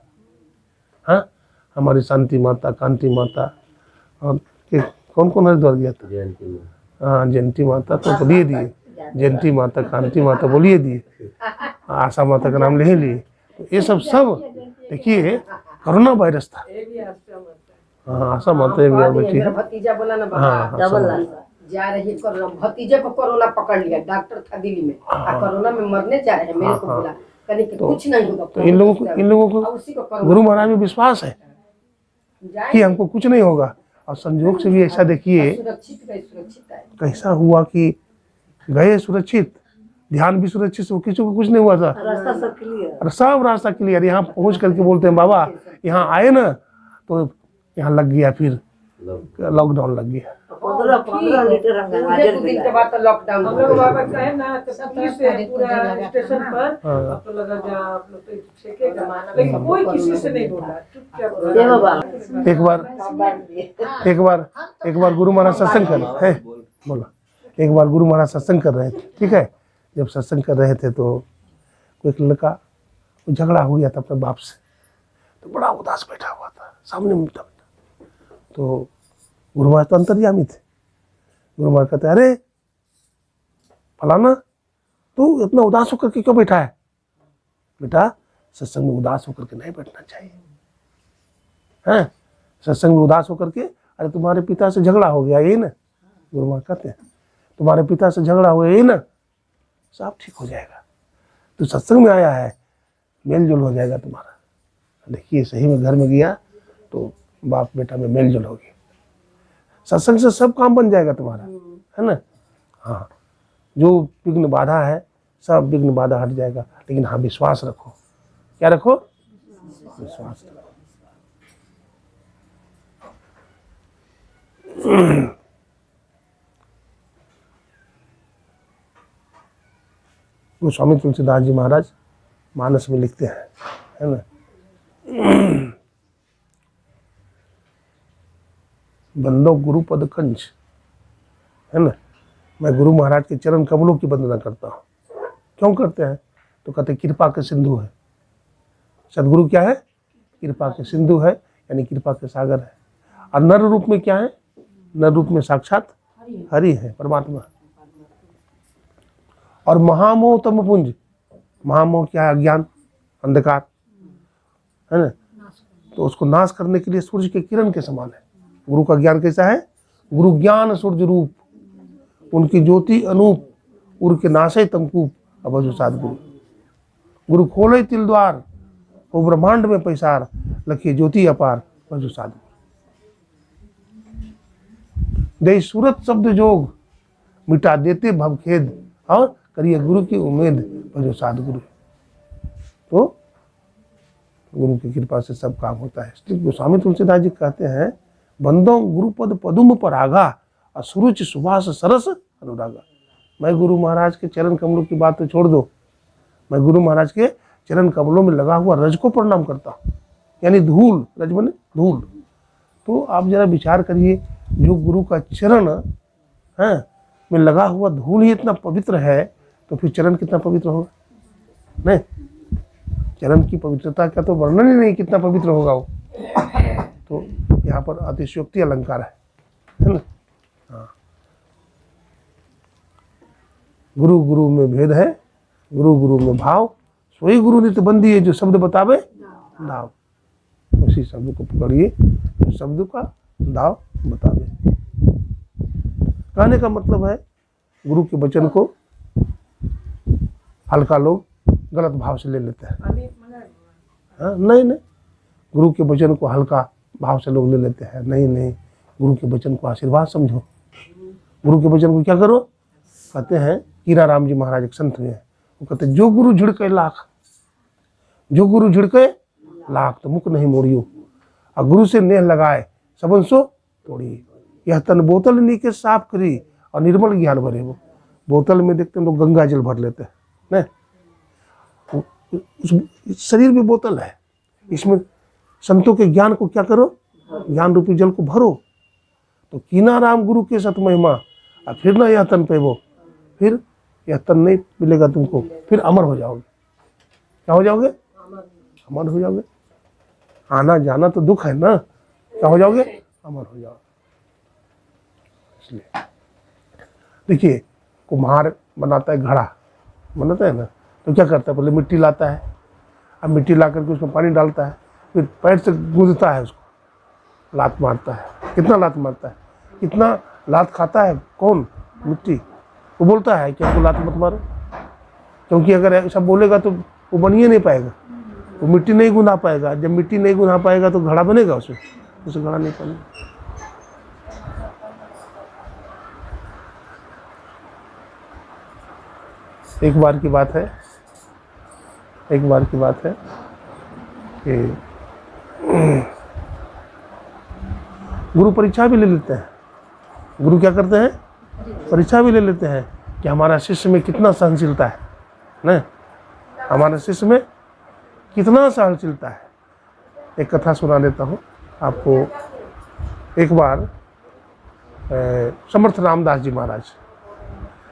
हाँ हमारी शांति माता, कांति माता, और कौन कौन हरिद्वार गया था, हाँ जयंती माता तो बोलिए दिए, जयंती माता, कांति माता बोलिए दिए, आशा माता का नाम ले लिए। तो ये सब देखिए कोरोना वायरस था। हाँ आशा माता बेटी है, भतीजा बोला ना, हाँ जा रही कोरोना, भतीजे को कोरोना पकड़ लिया, डॉक्टर था दिल्ली में, कोरोना में मरने जा रहे हैं, मेरे को बोला कहीं कुछ नहीं होगा। तो इन लोगों को गुरु महाराज में विश्वास है कि हमको कुछ नहीं होगा। और संजोग से भी ऐसा देखिए कैसा हुआ कि गए सुरक्षित, ध्यान भी सुरक्षित, किसी को कुछ नहीं हुआ था, सब रास्ता क्लियर। यहाँ पहुंच करके बोलते हैं बाबा यहाँ आए ना तो यहाँ लग गया, फिर लॉकडाउन लग गया। 15 दिन के बाद तो लॉकडाउन हम लोग बाबा कहे ना, तो से पूरा स्टेशन पर तो लगा जा आप लोग तो छेकेगा, लेकिन कोई किसी से नहीं बोला, चुपचाप। एक बार गुरु महाराज सत्संग कर रहे हैं, बोला एक बार गुरु महाराज सत्संग कर रहे थे, ठीक है। जब सत्संग कर रहे थे तो कोई लड़का झगड़ा हो गया था अपने बाप से, तो बड़ा उदास बैठा हुआ था सामने में। तो गुरु महाराज तो अंतर्यामी थे। गुरु महाराज कहते अरे फलाना तू इतना उदास होकर के क्यों बैठा है। बेटा सत्संग में उदास होकर के नहीं बैठना चाहिए, हैं सत्संग में उदास होकर के, अरे तुम्हारे पिता से झगड़ा हो गया यही ना, गुरु महाराज कहते हैं तुम्हारे पिता से झगड़ा हुआ यही ना, सब ठीक हो जाएगा। तू सत्संग में आया है, मेल जोल हो जाएगा तुम्हारा। देखिए सही में घर में गया तो बाप बेटा में मेल जोल होगी, सत्संग से सब काम बन जाएगा तुम्हारा, है ना। हाँ जो विघ्न बाधा है सब विघ्न बाधा हट जाएगा। लेकिन हाँ विश्वास रखो, क्या रखो, विश्वास रखो। गोस्वामी तुलसीदास जी महाराज मानस में लिखते हैं, है ना, बंदो गुरु पद कंज, है ना, मैं गुरु महाराज के चरण कमलों की वंदना करता हूँ। क्यों करते हैं, तो कहते कृपा के सिंधु है। सदगुरु क्या है? कृपा के सिंधु है, यानी कृपा के सागर है। और नर रूप में क्या है? नर रूप में साक्षात हरि है, परमात्मा। और महामोह तम पुंज, महामोह क्या है? अज्ञान, अंधकार है ना, तो उसको नाश करने के लिए सूर्य के किरण के समान है। गुरु का ज्ञान कैसा है? गुरु ज्ञान सूर्य रूप, उनकी ज्योति अनूप, उर के नाशे तमकूप अबजु साधगुरु। गुरु खोले तिल द्वार, वो ब्रह्मांड में पैसार, लखिए ज्योति अपार अबजु साधगुरु। दे सूरत शब्द जोग, मिटा देते भवखेद, और करिए गुरु की उम्मीद अबजु साधगुरु। तो गुरु की कृपा से सब काम होता है। श्री गोस्वामी तुलसीदास जी कहते हैं, बंदो गुरुपद पदुम पर आगा, असुरुच सुभाष सरस अनुरागा। मैं गुरु महाराज के चरण कमलों की बात तो छोड़ दो, मैं गुरु महाराज के चरण कमलों में लगा हुआ रज को प्रणाम करता हूँ, यानी धूल, रज माने धूल। तो आप जरा विचार करिए, जो गुरु का चरण है में लगा हुआ धूल ही इतना पवित्र है, तो फिर चरण कितना पवित्र होगा? नहीं, चरण की पवित्रता का तो वर्णन ही नहीं, कितना पवित्र होगा वो। तो यहाँ पर अतिशयोक्ति अलंकार है ना। हाँ, गुरु गुरु में भेद है, गुरु गुरु में भाव, सोई गुरु नित बंदी है, जो शब्द बतावे दाव। उसी शब्द को पकड़िए जो शब्द का दाव बतावे। कहने का मतलब है, गुरु के वचन को हल्का लोग गलत भाव से ले लेते हैं। हाँ, नहीं, गुरु के वचन को हल्का भाव से लोग ले लेते हैं। नहीं, गुरु के वचन को आशीर्वाद समझो। गुरु के वचन को क्या करो? कहते हैं, कीरा राम जी महाराज एक संत हैं, वो कहते हैं, जो गुरु झिड़के लाख, जो गुरु झिड़के लाख, तो मुख नहीं मोड़ियो, और गुरु से नेह लगाए सबन सो तोड़िए। यह तन बोतल नीके साफ करी, और निर्मल ज्ञान भरे। वो बोतल में देखते हैं लोग गंगा जल भर लेते हैं, नहीं, उस शरीर में बोतल है, इसमें संतों के ज्ञान को क्या करो? ज्ञान रूपी जल को भरो। तो कीना राम गुरु के सत महिमा, और फिर ना यह तन पे वो, फिर यह तन नहीं मिलेगा तुमको, फिर अमर हो जाओगे। क्या हो जाओगे? अमर हो जाओगे। आना जाना तो दुख है ना, क्या हो जाओगे? अमर हो जाओगे। इसलिए देखिए, कुम्हार बनाता है घड़ा, बनाता है ना, तो क्या करता है? पहले मिट्टी लाता है, अब मिट्टी ला करके उसमें पानी डालता है, फिर पैर से गूंदता है उसको, लात मारता है। कितना लात मारता है? कितना लात खाता है कौन? मिट्टी। वो बोलता है कि आपको लात मत मारो, क्योंकि अगर ऐसा बोलेगा तो वो बन ही नहीं पाएगा, वो मिट्टी नहीं गुना पाएगा। जब मिट्टी नहीं गुना पाएगा तो घड़ा बनेगा, उसमें उसे घड़ा नहीं बनेगा। एक बार की बात है कि गुरु परीक्षा भी ले लेते हैं। गुरु क्या करते हैं? परीक्षा भी ले लेते हैं कि हमारा शिष्य में कितना सहनशीलता है, नहीं, हमारे शिष्य में कितना सहनशीलता है। एक कथा सुना देता हूँ आपको। एक बार समर्थ रामदास जी महाराज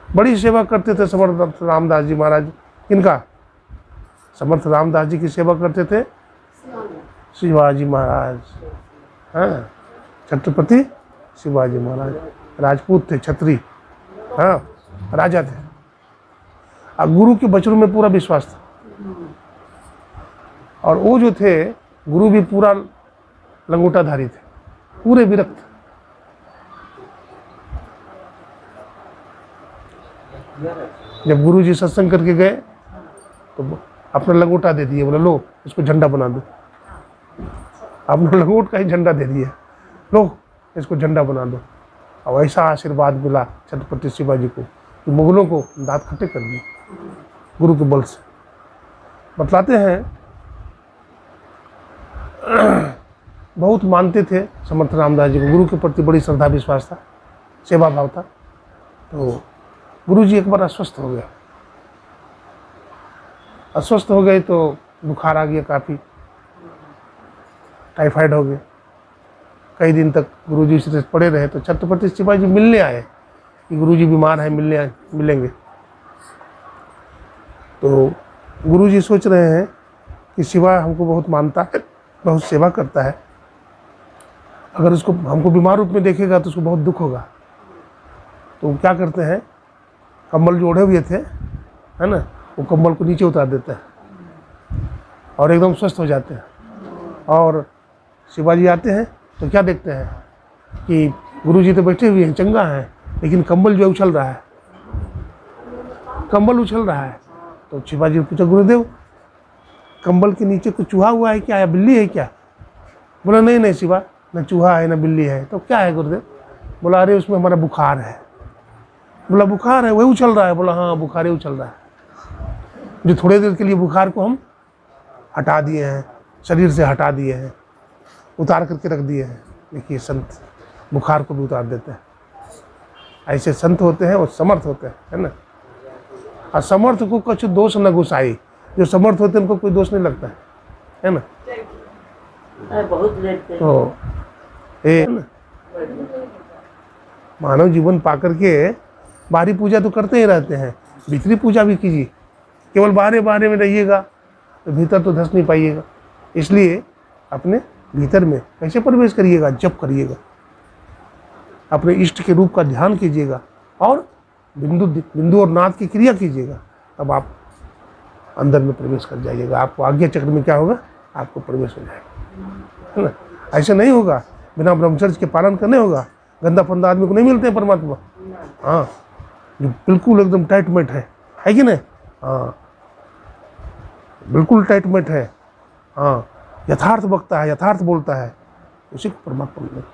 बड़ी सेवा करते थे। समर्थ रामदास जी महाराज किनका? समर्थ रामदास जी की सेवा करते थे शिवाजी महाराज। हाँ, छत्रपति शिवाजी महाराज राजपूत थे, क्षत्रिय, हाँ, राजा थे। अब गुरु के वचनों में पूरा विश्वास था, और वो जो थे गुरु भी पूरा लंगोटाधारी थे, पूरे विरक्त। जब गुरु जी सत्संग करके गए तो अपना लंगोटा दे दिए, बोले लो इसको झंडा बना दो। अपना लंगोट का ही झंडा दे दिया, लो इसको झंडा बना दो। और ऐसा आशीर्वाद मिला छत्रपति शिवाजी को कि मुगलों को दांत खट्टे कर दिए गुरु के बल से। बतलाते हैं बहुत मानते थे समर्थ रामदास जी को, गुरु के प्रति बड़ी श्रद्धा विश्वास था, सेवा भाव था। तो गुरु जी एक बार अस्वस्थ हो गए। अस्वस्थ हो गए तो बुखार आ गया, काफ़ी टाइफाइड हो गए। कई दिन तक गुरुजी से पड़े रहे। तो छत्रपति शिवाजी मिलने आए कि गुरुजी बीमार हैं, मिलेंगे। तो गुरुजी सोच रहे हैं कि शिवा हमको बहुत मानता है, बहुत सेवा करता है, अगर उसको हमको बीमार रूप में देखेगा तो उसको बहुत दुख होगा। तो वो क्या करते हैं, कंबल जो ओढ़े हुए थे, है ना, वो कंबल को नीचे उतार देते हैं और एकदम स्वस्थ हो जाते हैं। और शिवाजी आते हैं तो क्या देखते हैं कि गुरुजी तो बैठे हुए हैं, चंगा है, लेकिन कंबल जो है उछल रहा है, कंबल उछल रहा है। तो शिवाजी ने पूछा, गुरुदेव कंबल के नीचे कुछ चूहा हुआ है क्या, या बिल्ली है क्या? बोला नहीं नहीं शिवा, न चूहा है न बिल्ली है। तो क्या है गुरुदेव? बोला अरे उसमें हमारा बुखार है। बोला बुखार है, वही उछल रहा है? बोला हाँ बुखार ही उछल रहा है, जो थोड़ी देर के लिए बुखार को हम हटा दिए हैं, शरीर से हटा दिए हैं, उतार करके रख दिए हैं। देखिए संत बुखार को भी उतार देते हैं। ऐसे संत होते हैं और समर्थ होते हैं, है ना। और समर्थ को कुछ दोष न घुसाई, जो समर्थ होते हैं उनको कोई दोष नहीं लगता है ना। बहुत लेट तो ये ना, मानव जीवन पाकर के बाहरी पूजा तो करते ही रहते हैं, भीतरी पूजा भी कीजिए। केवल बाहरे बाहरे में रहिएगा तो भीतर तो धस नहीं पाइएगा। इसलिए अपने भीतर में कैसे प्रवेश करिएगा, जप करिएगा, अपने इष्ट के रूप का ध्यान कीजिएगा और बिंदु और नाद की क्रिया कीजिएगा, तब आप अंदर में प्रवेश कर जाइएगा। आपको आज्ञा चक्र में क्या होगा, आपको प्रवेश हो जाएगा, है ना। ऐसे नहीं होगा, बिना ब्रह्मचर्य के पालन करने होगा। गंदा फंदा आदमी को नहीं मिलते हैं परमात्मा। हाँ, जो बिल्कुल एकदम टाइटमेट है कि नहीं? हाँ बिल्कुल टाइटमेट है, हाँ यथार्थ बकता है, यथार्थ बोलता है, उसी को परमात्मा मिलेगा।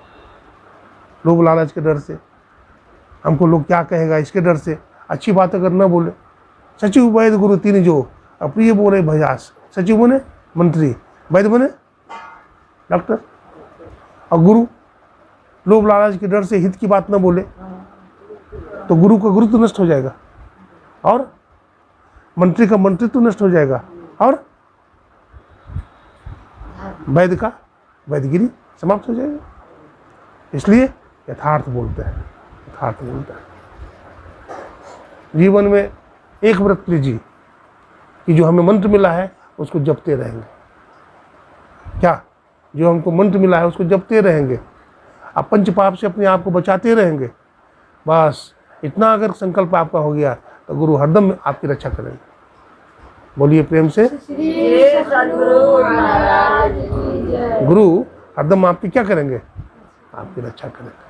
लोग लालच के डर से, हमको लोग क्या कहेगा इसके डर से अच्छी बात अगर न बोले। सचिव वैद्य गुरु तीन जो, अप्रिय बोले भयास। सचिव बने मंत्री, वैद्य बने डॉक्टर, और गुरु लोभ लालच के डर से हित की बात न बोले तो गुरु का गुरुत्व नष्ट हो जाएगा और मंत्री का मंत्रित्व नष्ट हो जाएगा और वैद्य का वैद्यगिरी समाप्त हो जाएगा। इसलिए यथार्थ बोलते हैं, यथार्थ बोलते हैं। जीवन में एक व्रत लीजिए कि जो हमें मंत्र मिला है उसको जपते रहेंगे। क्या? जो हमको मंत्र मिला है उसको जपते रहेंगे, आप पंच पाप से अपने आप को बचाते रहेंगे। बस इतना अगर संकल्प आपका हो गया तो गुरु हरदम आपकी रक्षा करेंगे। बोलिए प्रेम से, गुरु हरदम आपकी क्या करेंगे, आपकी रक्षा करेंगे।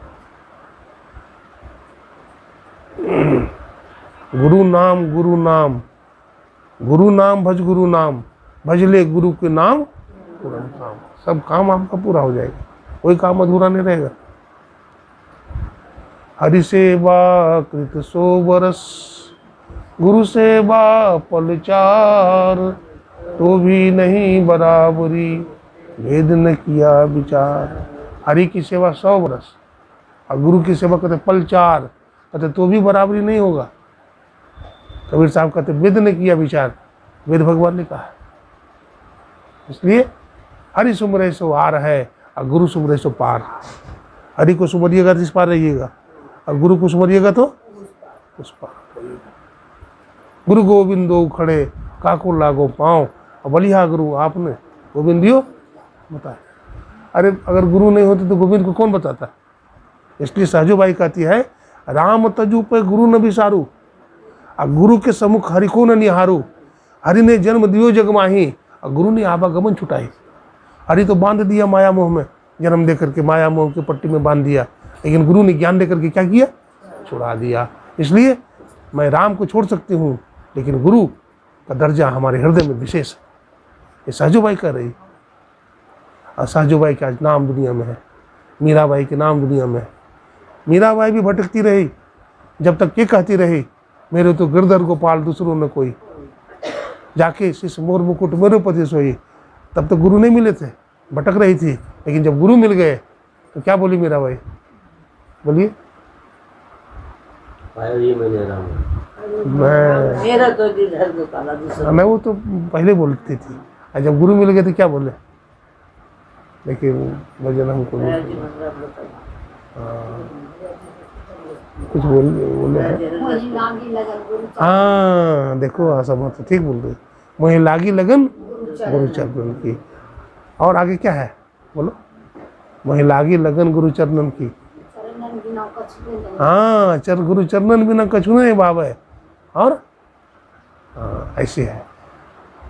गुरु नाम गुरु नाम, गुरु नाम भज गुरु नाम, भज ले गुरु के नाम पूरा काम। सब काम आपका पूरा हो जाएगा, कोई काम अधूरा नहीं रहेगा। हरि सेवा कृत 100 बरस, गुरु सेवा पल 4, तो भी नहीं बराबरी, भेद न किया विचार। हरि की सेवा 100 बरस और गुरु की सेवा कहते पल 4, कहते तो भी बराबरी नहीं होगा। कबीर साहब कहते वेद ने किया विचार, वेद भगवान ने कहा। इसलिए हरि सुमरे सो आर है और गुरु सुमरे सो पार। हरि को सुमरिएगा तो इस पार रहिएगा और गुरु को सुमरिएगा तो उस पार रहिएगा। गुरु गोविंदो खड़े काको लागो पाँव, और बलिहा गुरु आपने गोविंदियो बताए। अरे अगर गुरु नहीं होते तो गोविंद को कौन बताता? इसलिए सहजो बाई कहती है, राम तजु पे गुरु न बिसारू, और गुरु के सम्मुख हरि को न निहारू। हरि ने जन्म दियो जग माही और गुरु ने आवागमन छुटाई। हरि तो बांध दिया माया मोह में, जन्म दे करके माया मोह की पट्टी में बांध दिया, लेकिन गुरु ने ज्ञान दे करके क्या किया, छुड़ा दिया। इसलिए मैं राम को छोड़ सकती हूँ, लेकिन गुरु का दर्जा हमारे हृदय में विशेष है। ये सहजोबाई कर रही, और सहजोबाई का नाम दुनिया में है, मीराबाई के नाम दुनिया में है। मीराबाई भी भटकती रही जब तक ये कहती रही, मेरे तो गिरधर गोपाल दूसरों न कोई, जाके शिष्य मोर मुकुट मेरे पति सोई। तब तक गुरु नहीं मिले थे, भटक रही थी, लेकिन जब गुरु मिल गए तो क्या बोली मीराबाई? बोलिए, मेरा तो गिरधर गोपाल दूसरा। मैं वो तो पहले बोलती थी, और जब गुरु मिल गए तो क्या बोले? लेकिन भजन हमको कुछ बोले हैं। हाँ देखो, सब तो ठीक बोल रहे, मोहे लागी लगन गुरु चरणन की। और आगे क्या है बोलो, मोहे लागी लगन गुरु चरणन की। हाँ, गुरु चरणन बिना कछु नहीं भाव है। और हाँ, ऐसे है।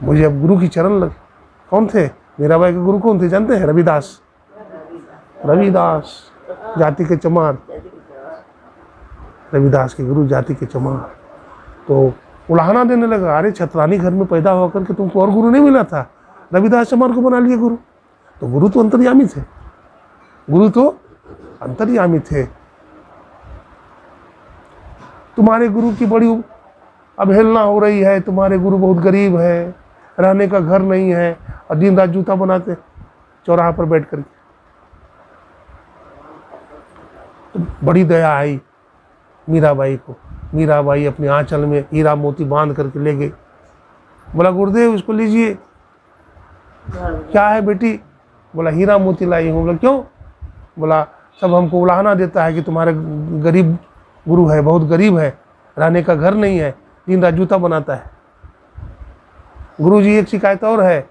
मुझे अब गुरु की चरण लग, कौन थे मीराबाई के गुरु कौन थे जानते हैं? रविदास। रविदास जाति के चमार, रविदास के गुरु जाति के चमार। तो उलाहना देने लगा, अरे छत्रानी घर में पैदा होकर के तुमको और गुरु नहीं मिला था, रविदास चमार को बना लिए गुरु। तो गुरु तो अंतर्यामी थे, गुरु तो अंतर्यामी थे। तुम्हारे गुरु की बड़ी अवहेलना हो रही है, तुम्हारे गुरु बहुत गरीब है, रहने का घर नहीं है, और दिन रात जूता बनाते चौराहा पर बैठ करके। तो बड़ी दया आई मीराबाई को। मीराबाई अपने आंचल में हीरा मोती बांध करके ले गई। बोला गुरुदेव इसको लीजिए। क्या है बेटी? बोला हीरा मोती लाई हूँ। बोला क्यों? बोला सब हमको उलाहना देता है कि तुम्हारे गरीब गुरु है, बहुत गरीब है, रहने का घर नहीं है, दिन रात जूता बनाता है। गुरु जी एक शिकायत और है,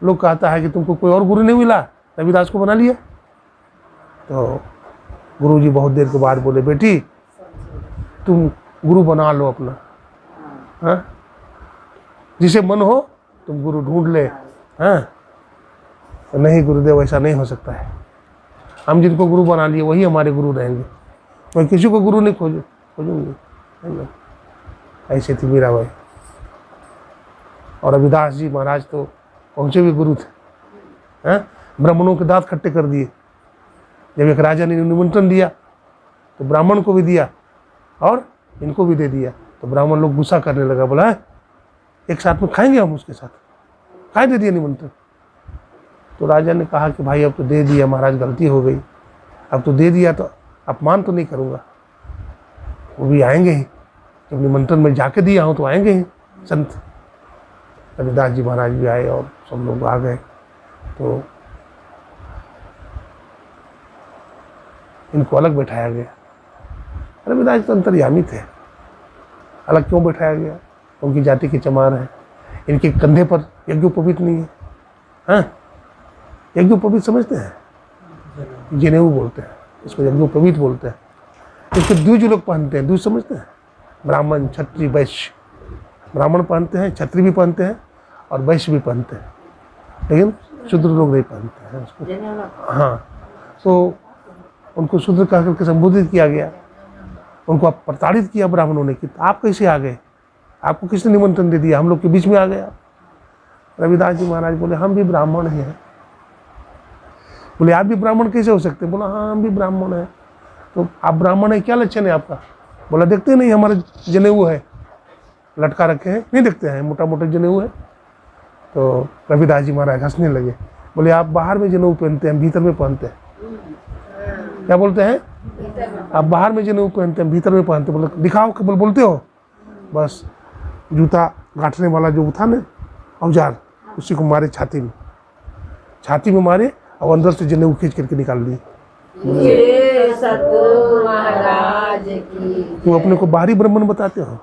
लोग कहता है कि तुमको कोई और गुरु नहीं मिला, रविदास को बना लिया। तो गुरु जी बहुत देर के बाद बोले बेटी तुम गुरु बना लो अपना, हाँ जिसे मन हो तुम गुरु ढूंढ ले। हाँ तो नहीं गुरुदेव ऐसा नहीं हो सकता है, हम जिनको गुरु बना लिए वही हमारे गुरु रहेंगे, मैं किसी को गुरु नहीं खोजूंगी। ऐसे थी मीराबाई। और रविदास जी महाराज तो पहुँचे भी गुरु थे। हैं ब्राह्मणों के दांत खट्टे कर दिए। जब एक राजा ने निमंत्रण दिया तो ब्राह्मण को भी दिया और इनको भी दे दिया। तो ब्राह्मण लोग गुस्सा करने लगा, बोला एक साथ में खाएंगे हम उसके साथ, खाए दे दिया निमंत्रण। तो राजा ने कहा कि भाई अब तो दे दिया महाराज, गलती हो गई, अब तो दे दिया तो अपमान तो नहीं करूँगा, वो भी आएंगे ही, जब निमंत्रण में जाके दिया हूँ तो आएंगे ही संत। रविदास जी महाराज भी आए और सब लोग आ गए। तो इनको अलग बैठाया गया। रविदास तो अंतर्यामी थे, अलग क्यों बैठाया गया? उनकी जाति के चमार हैं, इनके कंधे पर यज्ञोपवीत नहीं है। हाँ यज्ञोपवीत समझते हैं, जनेऊ बोलते हैं इसको, यज्ञोपवीत बोलते हैं। इसको द्विज लोग पहनते हैं, द्विज समझते हैं, ब्राह्मण क्षत्रिय वैश्य। ब्राह्मण पहनते हैं, क्षत्रिय भी पहनते हैं और वैश्य भी पहनते हैं, लेकिन शूद्र लोग नहीं पहनते हैं उसको। हाँ तो उनको शूद्र कह करके संबोधित किया गया, उनको आप प्रताड़ित किया ब्राह्मणों ने कि आप कैसे आ गए, आपको किसने निमंत्रण दे दिया, हम लोग के बीच में आ गए आप। रविदास जी महाराज बोले हम भी ब्राह्मण ही हैं। बोले आप भी ब्राह्मण कैसे हो सकते? बोला हाँ हम भी ब्राह्मण हैं। तो आप ब्राह्मण है, क्या लक्षण है आपका? बोला देखते नहीं हमारे जनेऊ है, लटका रखे हैं, नहीं देखते हैं, मोटा मोटा जनेऊ है। तो रविदास जी महाराज हंसने लगे, बोले आप बाहर में जनेऊ पहनते हैं, भीतर में पहनते हैं। क्या बोलते हैं? आप बाहर में जनेऊ पहनते हैं, भीतर में पहनते। बोले दिखाओ, केवल बोलते हो बस। जूता गांठने वाला जो था ना औजार, उसी को मारे छाती में मारे और अंदर से जनेऊ खींच करके निकाल दिए। तुम अपने को बाहरी ब्राह्मण बताते हो,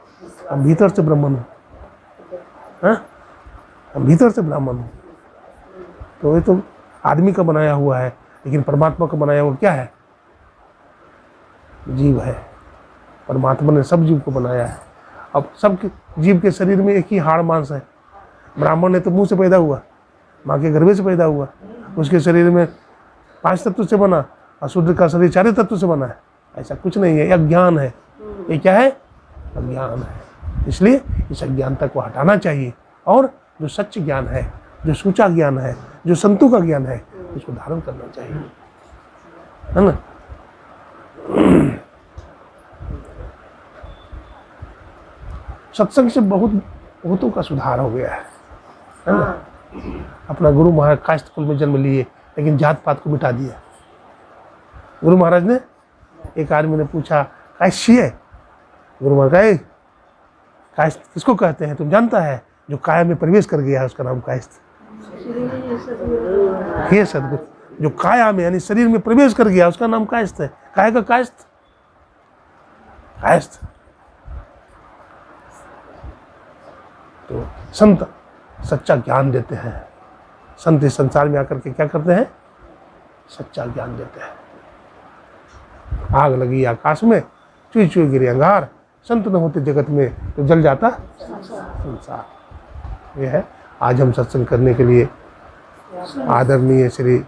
हम भीतर से ब्राह्मण हो। हाँ हम भीतर से ब्राह्मण हो। तो ये तो आदमी का बनाया हुआ है, लेकिन परमात्मा का बनाया हुआ क्या है? जीव है। परमात्मा ने सब जीव को बनाया है। अब सब जीव के शरीर में एक ही हाड़ मांस है। ब्राह्मण ने तो मुंह से पैदा हुआ, माँ के गर्भे से पैदा हुआ, उसके शरीर में 5 तत्व से बना, और शूद्र का शरीर 4 तत्व से बना है। ऐसा कुछ नहीं है, ये अज्ञान है। ये क्या है? अज्ञान है। इसलिए इस अज्ञानता को हटाना चाहिए, और जो सच्च ज्ञान है, जो सूचा ज्ञान है, जो संतों का ज्ञान है, उसको धारण करना चाहिए, है ना। सत्संग से बहुतों का सुधार हो गया है ना। अपना गुरु महाराज कायस्थ कुल में जन्म लिए, लेकिन जात पात को मिटा दिया। गुरु महाराज ने, एक आदमी ने पूछा कायस्थी है? गुरु महाराज कहे कायस्थ किसको कहते हैं तुम जानता है? जो काया में प्रवेश कर गया है उसका नाम कायस्थ। ये सदगुरु जो काया में यानी शरीर में प्रवेश कर गया उसका नाम कायस्थ है। काया का कायस्थ, कायस्थ। तो संत सच्चा ज्ञान देते हैं। संत इस संसार में आकर के क्या करते हैं? सच्चा ज्ञान देते हैं। आग लगी आकाश में, चुई चुई गिरे अंगार, संत न होते जगत में तो जल जाता संसार। ये है आज हम सत्संग करने के लिए आदरणीय श्री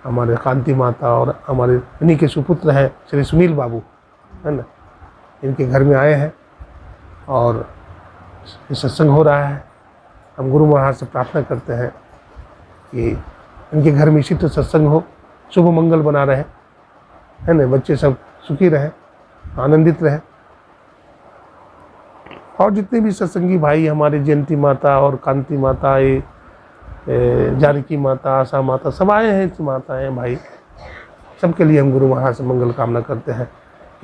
हमारे कांति माता और हमारे इन्हीं के सुपुत्र हैं श्री सुनील बाबू, है ना, इनके घर में आए हैं और ये सत्संग हो रहा है। हम गुरु महाराज से प्रार्थना करते हैं कि इनके घर में इसी तो सत्संग हो, शुभ मंगल बना रहे, है ना, बच्चे सब सुखी रहे, आनंदित रहे। और जितने भी सत्संगी भाई हमारे जयंती माता और कांति माता, ये जानकी माता, आशा माता, सब आए हैं, इतनी माताएं भाई, सबके लिए हम गुरु महाराज से मंगल कामना करते हैं।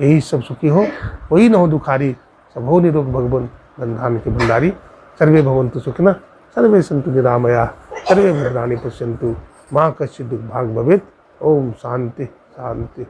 यही सब सुखी हो, कोई न हो दुखारी, सब हो निरोग भगवान धन के भंडारी। सर्वे भवन्तु सुखिनः, सर्वे सन्तु निरामया, सर्वे भद्राणि पश्यन्तु, माँ कश्चित् दुर्भाग् भवेत्। ओम शांति शांति।